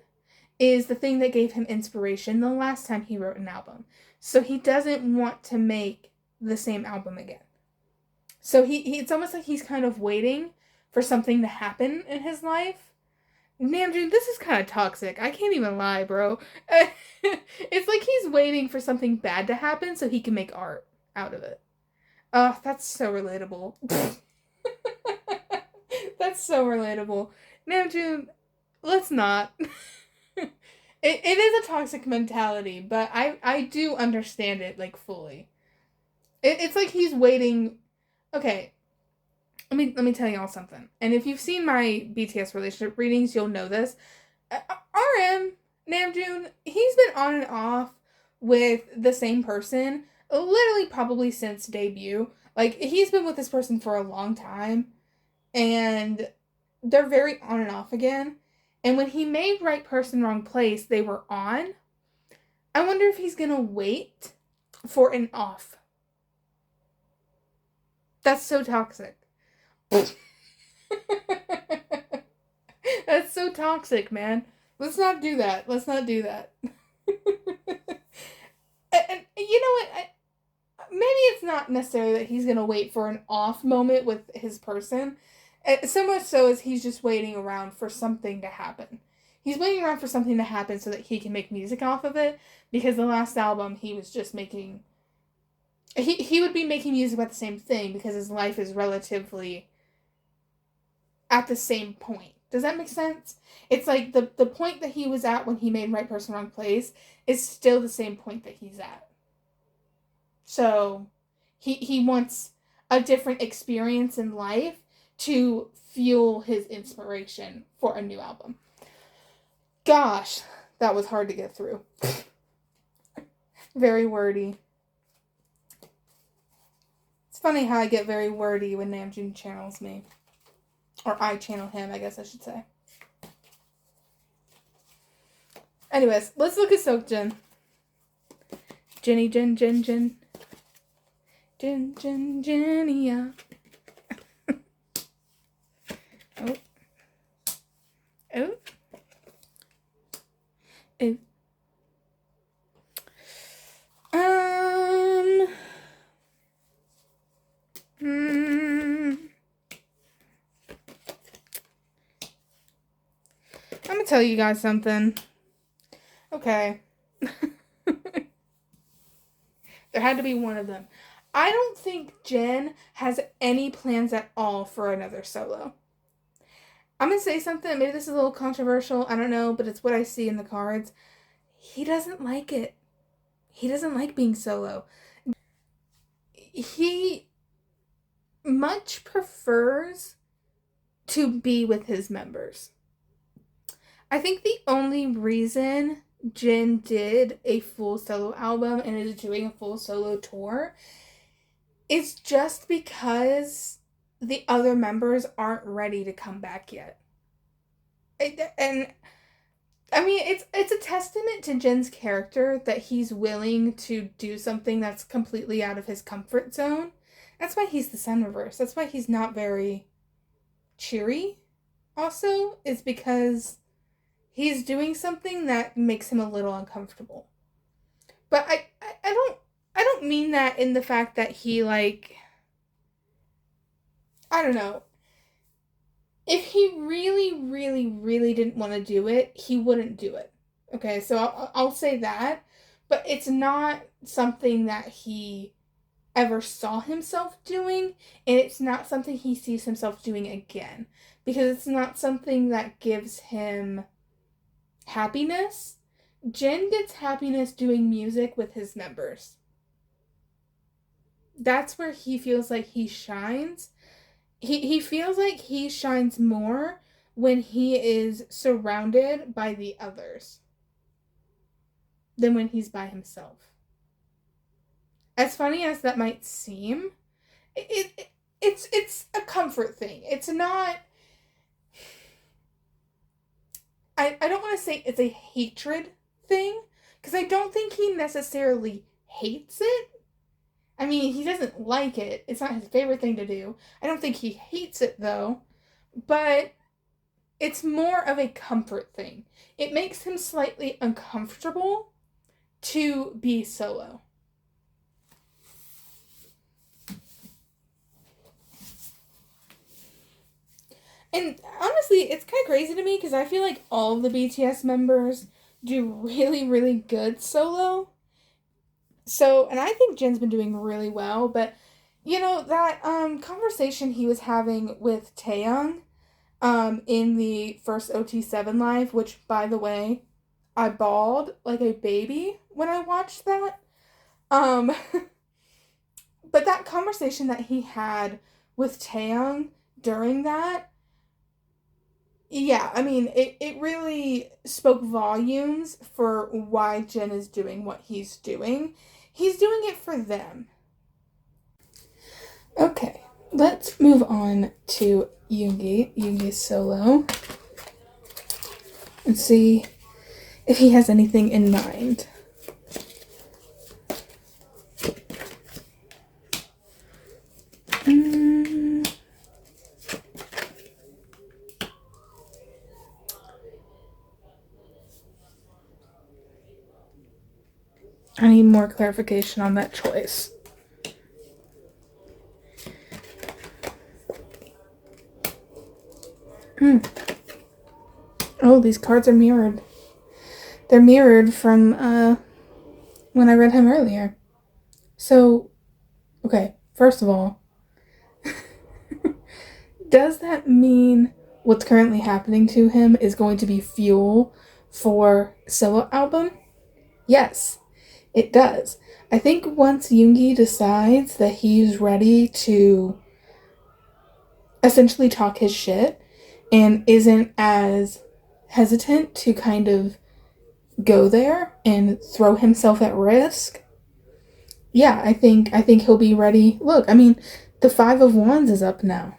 is the thing that gave him inspiration the last time he wrote an album. So he doesn't want to make the same album again. So he it's almost like he's kind of waiting for something to happen in his life. Namjoon, this is kind of toxic. I can't even lie, bro. It's like he's waiting for something bad to happen so he can make art out of it. Oh, that's so relatable. That's so relatable. Namjoon, let's not. It is a toxic mentality, but I do understand it, like, fully. It's like he's waiting. Okay, let me tell y'all something. And if you've seen my BTS relationship readings, you'll know this. RM, Namjoon, he's been on and off with the same person literally probably since debut. Like, he's been with this person for a long time, and they're very on and off again. And when he made Right Person, Wrong Place, they were on. I wonder if he's gonna wait for an off. That's so toxic. That's so toxic, man. Let's not do that. Let's not do that. And you know what? Maybe it's not necessarily that he's going to wait for an off moment with his person. So much so as he's just waiting around for something to happen. He's waiting around for something to happen so that he can make music off of it. Because the last album, he was just making... He would be making music about the same thing because his life is relatively at the same point. Does that make sense? It's like the point that he was at when he made Right Person, Wrong Place is still the same point that he's at. So he wants a different experience in life to fuel his inspiration for a new album. Gosh, that was hard to get through. Very wordy. It's funny how I get very wordy when Namjoon channels me. Or I channel him, I guess I should say. Anyways, let's look at Seokjin. Jenny, Jin, Jin, Jin. Jin, Jin, Jenny, yeah. Oh. Oh. Oh. I'm gonna tell you guys something. Okay. There had to be one of them. I don't think Jin has any plans at all for another solo. I'm gonna say something, maybe this is a little controversial, I don't know, but it's what I see in the cards. He doesn't like it. He doesn't like being solo. He much prefers to be with his members. I think the only reason Jin did a full solo album and is doing a full solo tour is just because the other members aren't ready to come back yet. And I mean, it's a testament to Jin's character that he's willing to do something that's completely out of his comfort zone. That's why he's the sun reverse. That's why he's not very cheery. Also, is because he's doing something that makes him a little uncomfortable. But I don't mean that in the fact that he, like, I don't know. If he really, really, really didn't want to do it, he wouldn't do it. Okay, so I'll say that. But it's not something that he ever saw himself doing, and it's not something he sees himself doing again, because it's not something that gives him happiness. Jin gets happiness doing music with his members. That's where he feels like he shines. He feels like he shines more when he is surrounded by the others than when he's by himself. As funny as that might seem, it's a comfort thing. It's not. I don't want to say it's a hatred thing, because I don't think he necessarily hates it. I mean, he doesn't like it. It's not his favorite thing to do. I don't think he hates it, though. But it's more of a comfort thing. It makes him slightly uncomfortable to be solo. And honestly, it's kind of crazy to me because I feel like all of the BTS members do really, really good solo. So, and I think Jin's been doing really well, but you know, that conversation he was having with Taeyang in the first OT7 live, which by the way, I bawled like a baby when I watched that. Um but that conversation that he had with Taeyang during that, yeah, I mean, it really spoke volumes for why Jin is doing what he's doing. He's doing it for them. Okay, let's move on to Yoongi's solo, and see if he has anything in mind. I need more clarification on that choice. Oh, these cards are mirrored. They're mirrored from when I read him earlier. So, okay, first of all, does that mean what's currently happening to him is going to be fuel for solo album? Yes, it does. I think once Yoongi decides that he's ready to essentially talk his shit and isn't as hesitant to kind of go there and throw himself at risk, yeah, I think he'll be ready. Look, I mean, the Five of Wands is up now.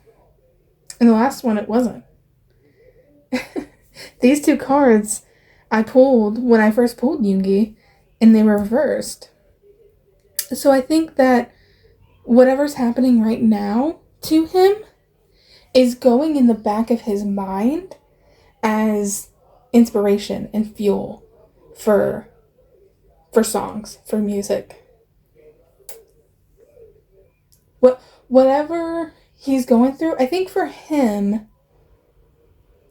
And the last one, it wasn't. These two cards I pulled when I first pulled Yoongi, and they were reversed. So I think that whatever's happening right now to him is going in the back of his mind as inspiration and fuel for songs, for music. Whatever he's going through, I think for him,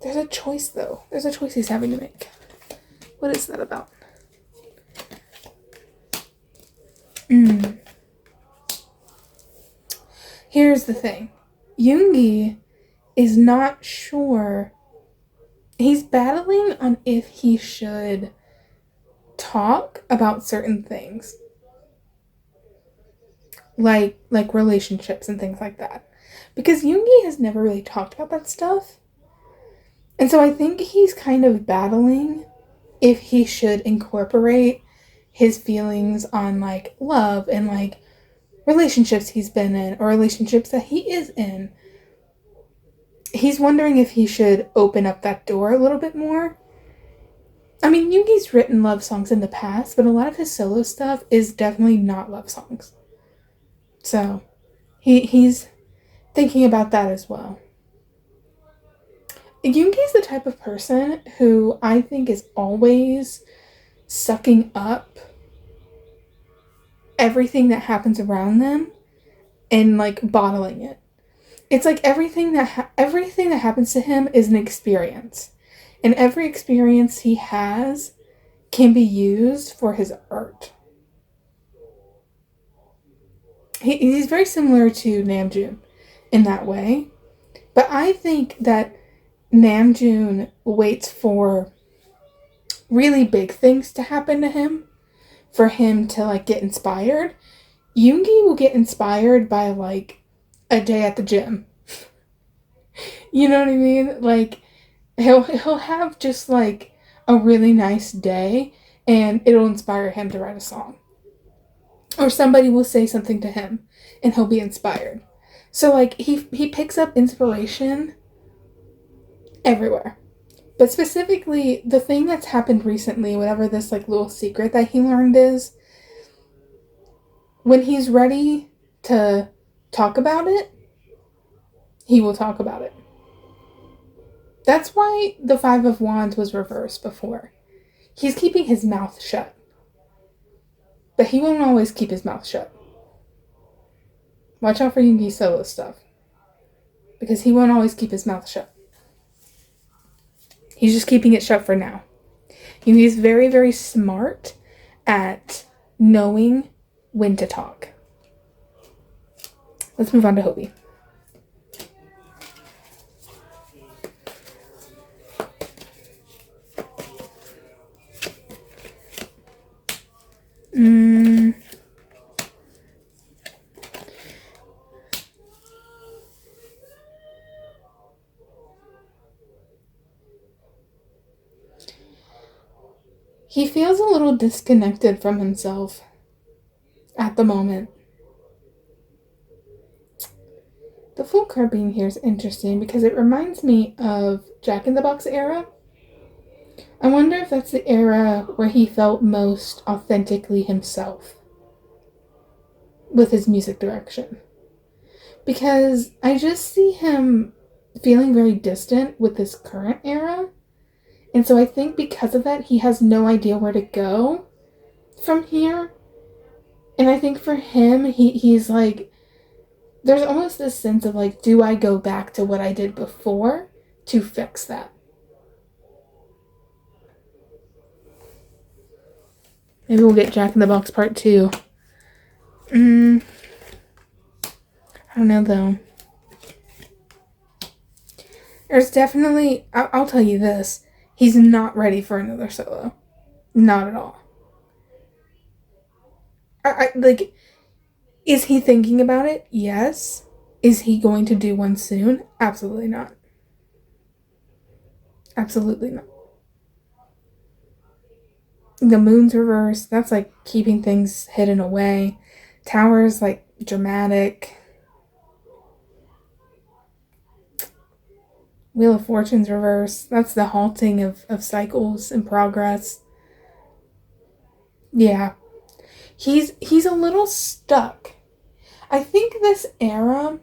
there's a choice though. There's a choice he's having to make. What is that about? Here's the thing. Yoongi is not sure. He's battling on if he should talk about certain things. Like relationships and things like that. Because Yoongi has never really talked about that stuff. And so I think he's kind of battling if he should incorporate his feelings on like love and like relationships he's been in or relationships that he is in. He's wondering if he should open up that door a little bit more. I mean, Yoongi's written love songs in the past, but a lot of his solo stuff is definitely not love songs. So he's thinking about that as well. Yoongi's the type of person who I think is always sucking up everything that happens around them and like bottling it. It's like everything that happens to him is an experience, and every experience he has can be used for his art. he's very similar to Namjoon in that way. But I think that Namjoon waits for really big things to happen to him for him to like get inspired. Yoongi will get inspired by like a day at the gym. You know what I mean? Like he'll have just like a really nice day and it'll inspire him to write a song. Or somebody will say something to him and he'll be inspired. So like he picks up inspiration everywhere. But specifically the thing that's happened recently, whatever this like little secret that he learned is, when he's ready to talk about it, he will talk about it. That's why the Five of Wands was reversed before. He's keeping his mouth shut. But he won't always keep his mouth shut. Watch out for Yoongi's solo stuff. Because he won't always keep his mouth shut. He's just keeping it shut for now. Yoongi's very, very smart at knowing when to talk. Let's move on to Hobie. He feels a little disconnected from himself at the moment. The Fool card being here is interesting because it reminds me of Jack in the Box era. I wonder if that's the era where he felt most authentically himself with his music direction. Because I just see him feeling very distant with this current era. And so I think because of that, he has no idea where to go from here. And I think for him, he's like, there's almost this sense of like, do I go back to what I did before to fix that? Maybe we'll get Jack in the Box part 2. I don't know though. There's definitely, I'll tell you this, he's not ready for another solo. Not at all. Like, is he thinking about it? Yes. Is he going to do one soon? Absolutely not. Absolutely not. The moon's reversed. That's like keeping things hidden away. Tower's like dramatic. Wheel of Fortune's reversed. That's the halting of cycles and progress. Yeah. He's a little stuck. I think this era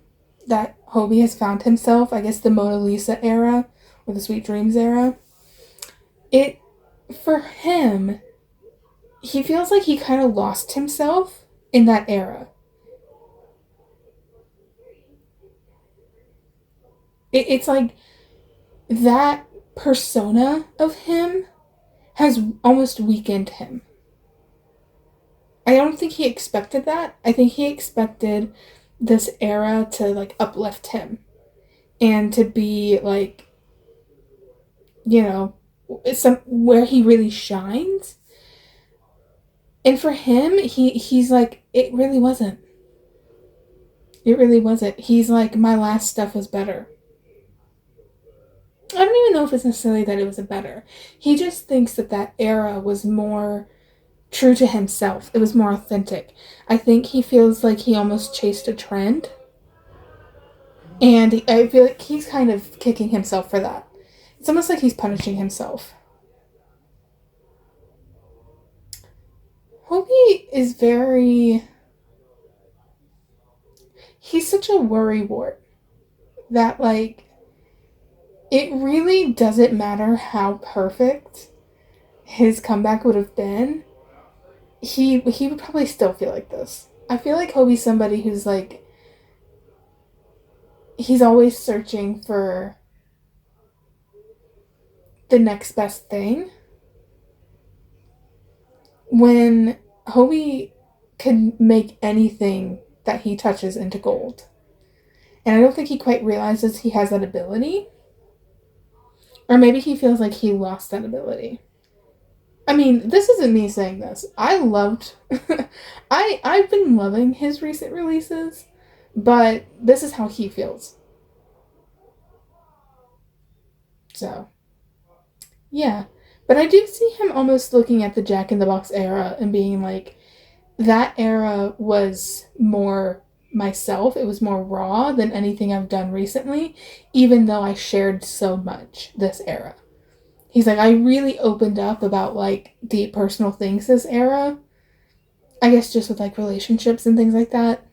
that Hobie has found himself, I guess the Mona Lisa era or the Sweet Dreams era, it, for him, he feels like he kind of lost himself in that era. It's like that persona of him has almost weakened him. I don't think he expected that. I think he expected this era to like uplift him and to be like, you know, where he really shines. And for him, he's like, it really wasn't. It really wasn't. He's like, my last stuff was better. I don't even know if it's necessarily that it was a better. He just thinks that era was more true to himself. It was more authentic. I think he feels like he almost chased a trend. And I feel like he's kind of kicking himself for that. It's almost like he's punishing himself. Hobie is he's such a worrywart that like, it really doesn't matter how perfect his comeback would have been. He would probably still feel like this. I feel like Hobie's somebody who's like, he's always searching for the next best thing. When Hobie could make anything that he touches into gold. And I don't think he quite realizes he has that ability. Or maybe he feels like he lost that ability. I mean, this isn't me saying this. I loved... I've been loving his recent releases, but this is how he feels. So, yeah. But I do see him almost looking at the Jack in the Box era and being like, that era was more myself. It was more raw than anything I've done recently, even though I shared so much this era. He's like, I really opened up about, like, deep personal things this era. I guess just with, like, relationships and things like that.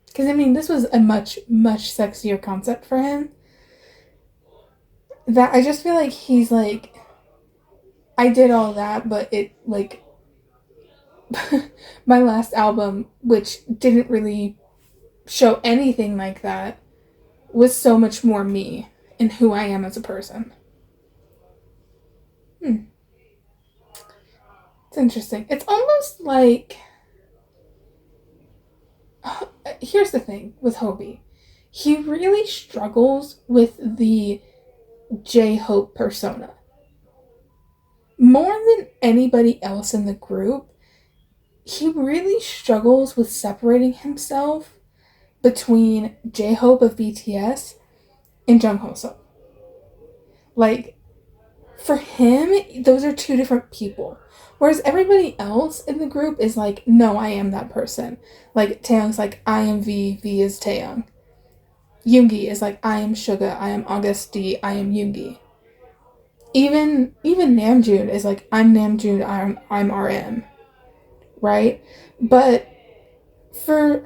Because, I mean, this was a much, much sexier concept for him. That, I just feel like he's like, I did all that, but it, like, my last album, which didn't really show anything like that, was so much more me and who I am as a person. It's interesting. It's almost like... Here's the thing with Hobie. He really struggles with the J-Hope persona. More than anybody else in the group, he really struggles with separating himself between J-Hope of BTS and Jung Hoseok. Like, for him, those are two different people. Whereas everybody else in the group is like, no, I am that person. Like, Taeyong's like, I am V, V is Taeyong. Yoongi is like, I am Suga, I am August D, I am Yoongi. Even Namjoon is like, I'm Namjoon, I'm RM. Right? But for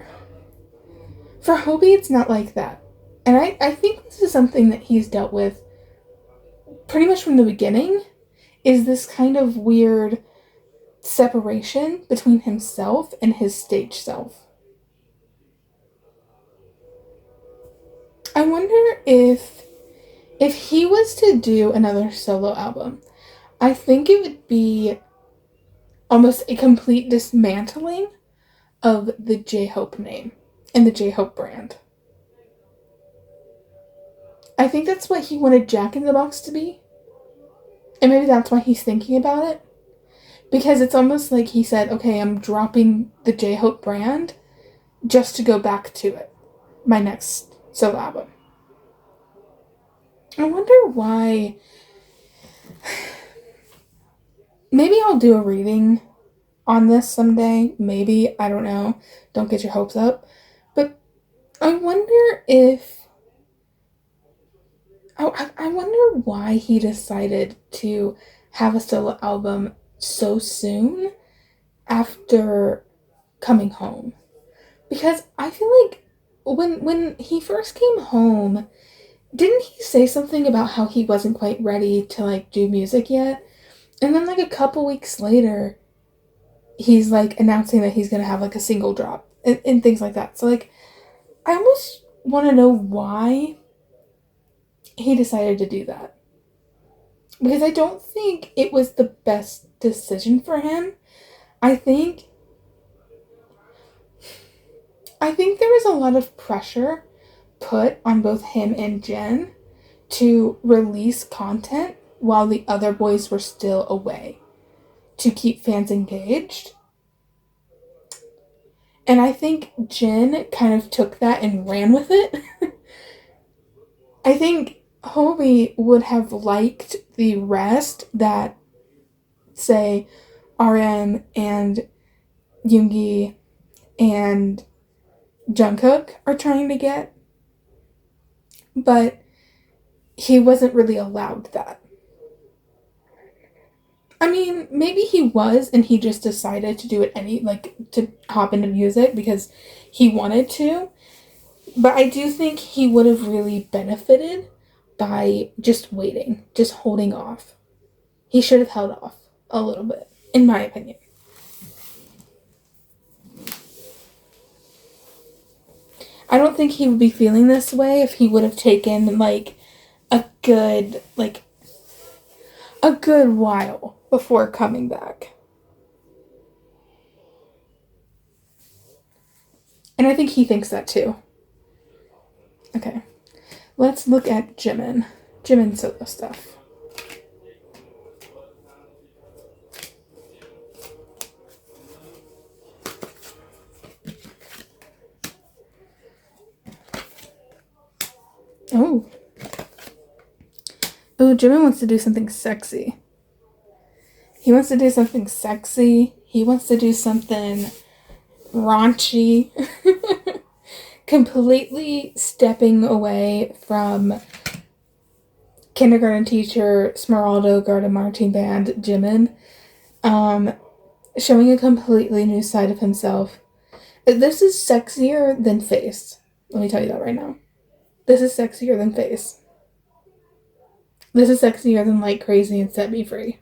Hobie, it's not like that. And I think this is something that he's dealt with pretty much from the beginning, is this kind of weird separation between himself and his stage self. I wonder if he was to do another solo album, I think it would be almost a complete dismantling of the J-Hope name and the J-Hope brand. I think that's what he wanted Jack in the Box to be. And maybe that's why he's thinking about it. Because it's almost like he said, okay, I'm dropping the J-Hope brand just to go back to it. My next solo album. I wonder why... Maybe I'll do a reading on this someday. Maybe. I don't know. Don't get your hopes up. But I wonder if... I wonder why he decided to have a solo album so soon after coming home. Because I feel like when he first came home, didn't he say something about how he wasn't quite ready to, like, do music yet? And then, like, a couple weeks later, he's, like, announcing that he's gonna have, like, a single drop and things like that. So, like, I almost want to know why he decided to do that. Because I don't think it was the best decision for him. I think there was a lot of pressure put on both him and Jen to release content while the other boys were still away to keep fans engaged. And I think Jen kind of took that and ran with it. I think Hobie would have liked the rest that, say, RM and Yoongi and Jungkook are trying to get. But he wasn't really allowed that. I mean, maybe he was, and he just decided to do it to hop into music because he wanted to. But I do think he would have really benefited by just waiting, just holding off. He should have held off a little bit, in my opinion. I don't think he would be feeling this way if he would have taken, like, a good while before coming back. And I think he thinks that too. Okay. Let's look at Jimin. Jimin solo stuff. Oh. Oh, Jimin wants to do something sexy. He wants to do something sexy. He wants to do something raunchy. Completely stepping away from kindergarten teacher Smeraldo Garden Marching Band Jimin. Showing a completely new side of himself. This is sexier than Face. Let me tell you that right now. This is sexier than Face. This is sexier than Like Crazy and Set Me Free.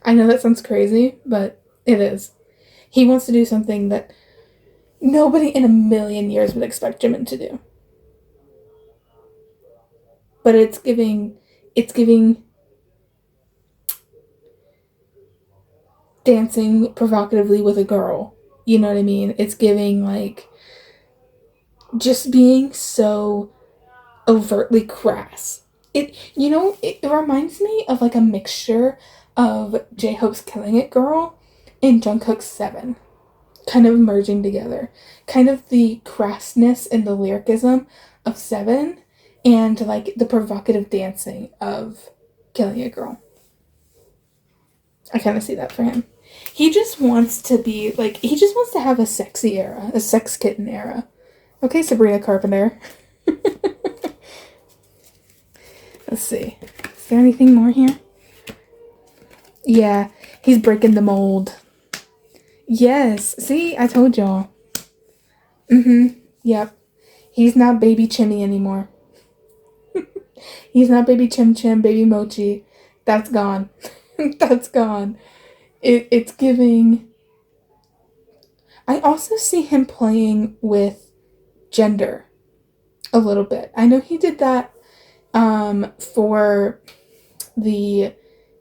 I know that sounds crazy, but it is. He wants to do something that nobody in a million years would expect Jimin to do. But it's giving dancing provocatively with a girl. You know what I mean? It's giving, like, just being so overtly crass. It reminds me of, like, a mixture of J-Hope's Killing It Girl and Jungkook's 7. Kind of merging together. Kind of the crassness and the lyricism of 7 and, like, the provocative dancing of Killing It Girl. I kind of see that for him. He just wants to be, like, he just wants to have a sexy era. A sex kitten era. Okay, Sabrina Carpenter. Let's see. Is there anything more here? Yeah, he's breaking the mold. Yes, see, I told y'all. Yep. He's not baby Chimmy anymore. He's not baby Chim Chim, baby Mochi. That's gone. That's gone. It's giving... I also see him playing with gender a little bit. I know he did that for the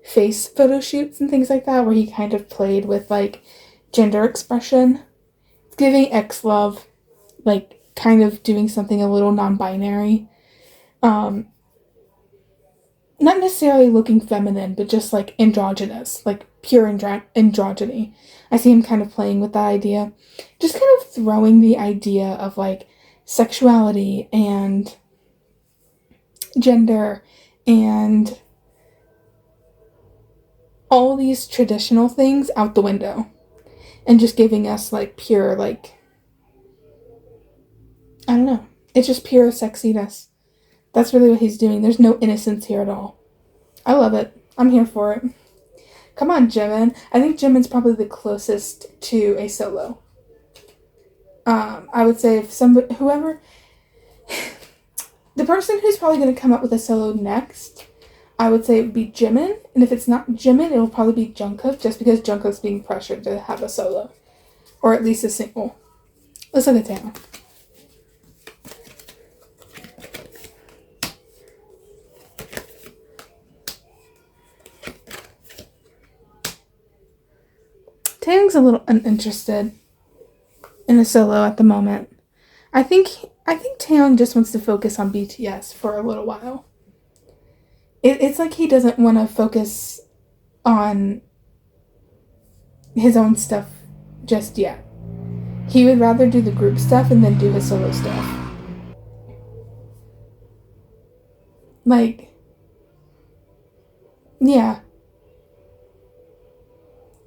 face photo shoots and things like that, where he kind of played with, like, gender expression. It's giving X-Love, like, kind of doing something a little non-binary. Not necessarily looking feminine, but just, like, androgynous, like, pure androgyny. I see him kind of playing with that idea. Just kind of throwing the idea of, like, sexuality and gender and all these traditional things out the window. And just giving us, like, pure, like, I don't know. It's just pure sexiness. That's really what he's doing. There's no innocence here at all. I love it. I'm here for it. Come on, Jimin. I think Jimin's probably the closest to a solo. I would say if whoever... the person who's probably going to come up with a solo next, I would say it would be Jimin. And if it's not Jimin, it will probably be Jungkook, just because Jungkook's being pressured to have a solo. Or at least a single. Let's look at Taeyong. Taeyong's a little uninterested in a solo at the moment. I think Taeyong just wants to focus on BTS for a little while. It's like he doesn't want to focus on his own stuff just yet. He would rather do the group stuff and then do his solo stuff. Like, yeah.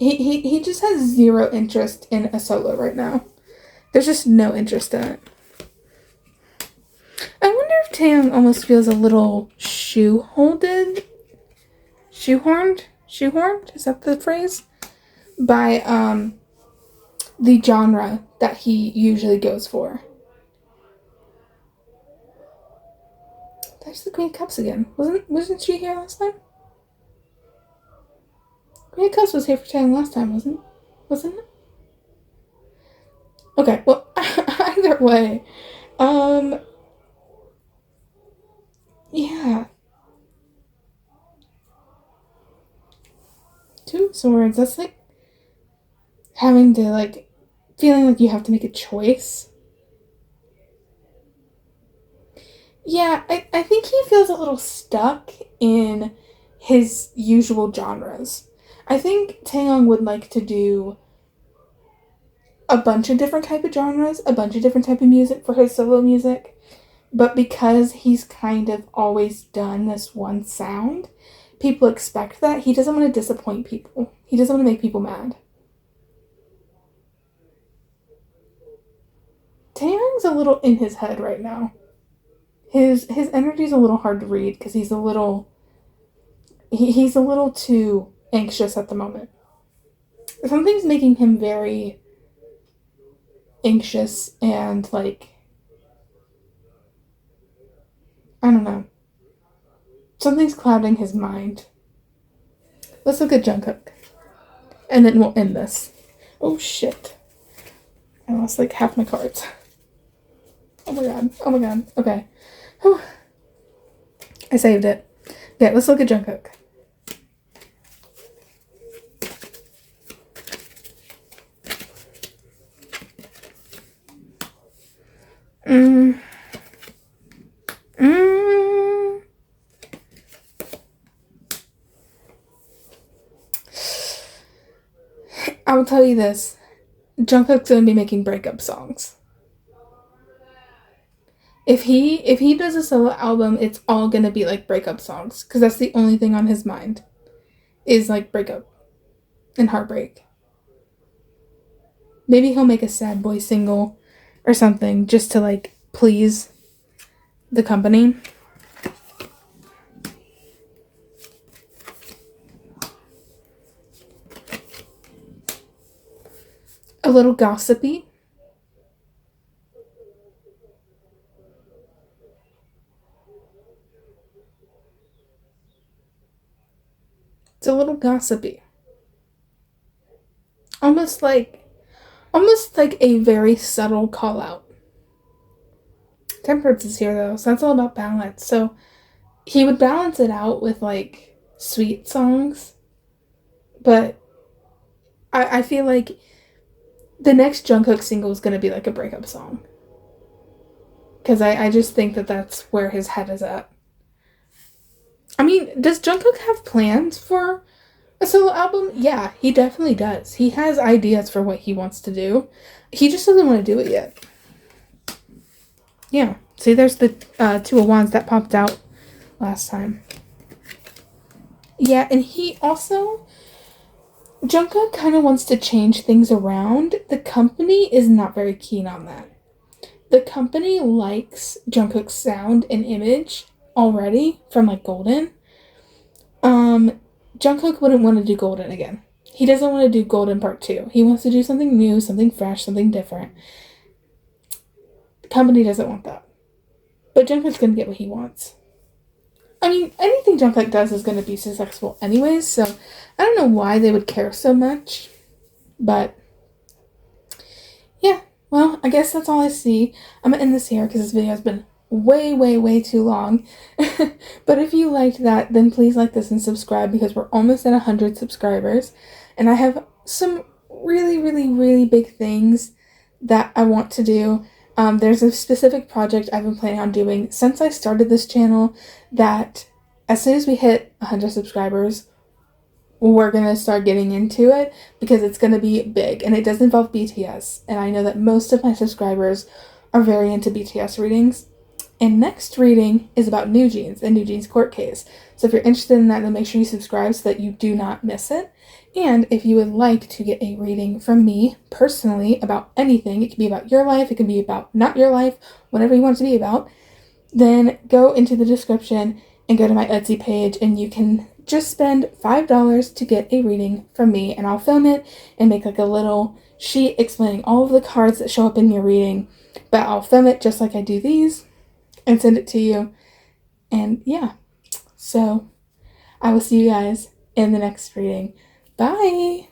He just has zero interest in a solo right now. There's just no interest in it. I wonder if Taeyong almost feels a little shoehorned? Shoehorned? Is that the phrase? By the genre that he usually goes for. There's the Queen of Cups again. Wasn't she here last time? Queen of Cups was here for Taeyong last time, wasn't it? Okay, well, either way, yeah. 2 swords, that's like having to, like, feeling like you have to make a choice. Yeah, I think he feels a little stuck in his usual genres. I think Taeyong would like to do a bunch of different type of genres, a bunch of different type of music for his solo music, but because he's kind of always done this one sound, people expect that. He doesn't want to disappoint people. He doesn't want to make people mad. Taeyong's a little in his head right now. His energy's a little hard to read because he's a little too anxious at the moment. Something's making him very anxious and like, I don't know. Something's clouding his mind. Let's look at Jungkook. And then we'll end this. Oh shit. I lost like half my cards. Oh my god. Oh my god. Okay. Whew. I saved it. Okay, let's look at Jungkook. I will tell you this. Jungkook's gonna be making breakup songs. If he does a solo album, it's all gonna be like breakup songs, because that's the only thing on his mind is like breakup and heartbreak. Maybe he'll make a sad boy single or something just to like please the company. A little gossipy. It's a little gossipy. Almost like a very subtle call out. Temperance is here though, so that's all about balance. So he would balance it out with like sweet songs, but I feel like the next Jungkook single is going to be like a breakup song. Because I just think that that's where his head is at. I mean, does Jungkook have plans for a solo album? Yeah, he definitely does. He has ideas for what he wants to do. He just doesn't want to do it yet. Yeah. See, there's the Two of Wands that popped out last time. Yeah, and he also... Jungkook kind of wants to change things around. The company is not very keen on that. The company likes Jungkook's sound and image already from like Golden. Jungkook wouldn't want to do Golden again. He doesn't want to do Golden Part 2. He wants to do something new, something fresh, something different. The company doesn't want that. But Jungkook's going to get what he wants. I mean, anything Jungkook does is going to be successful anyways, so I don't know why they would care so much. But, yeah. Well, I guess that's all I see. I'm going to end this here because this video has been way, way, way too long. But if you liked that, then please like this and subscribe because we're almost at 100 subscribers. And I have some really, really, really big things that I want to do. There's a specific project I've been planning on doing since I started this channel that as soon as we hit 100 subscribers, we're going to start getting into it because it's going to be big and it does involve BTS. And I know that most of my subscribers are very into BTS readings. And next reading is about New Jeans and New Jeans court case. So if you're interested in that, then make sure you subscribe so that you do not miss it. And if you would like to get a reading from me personally about anything, it can be about your life, it can be about not your life, whatever you want it to be about, then go into the description and go to my Etsy page and you can just spend $5 to get a reading from me and I'll film it and make like a little sheet explaining all of the cards that show up in your reading. But I'll film it just like I do these and send it to you. And yeah, so I will see you guys in the next reading. Bye!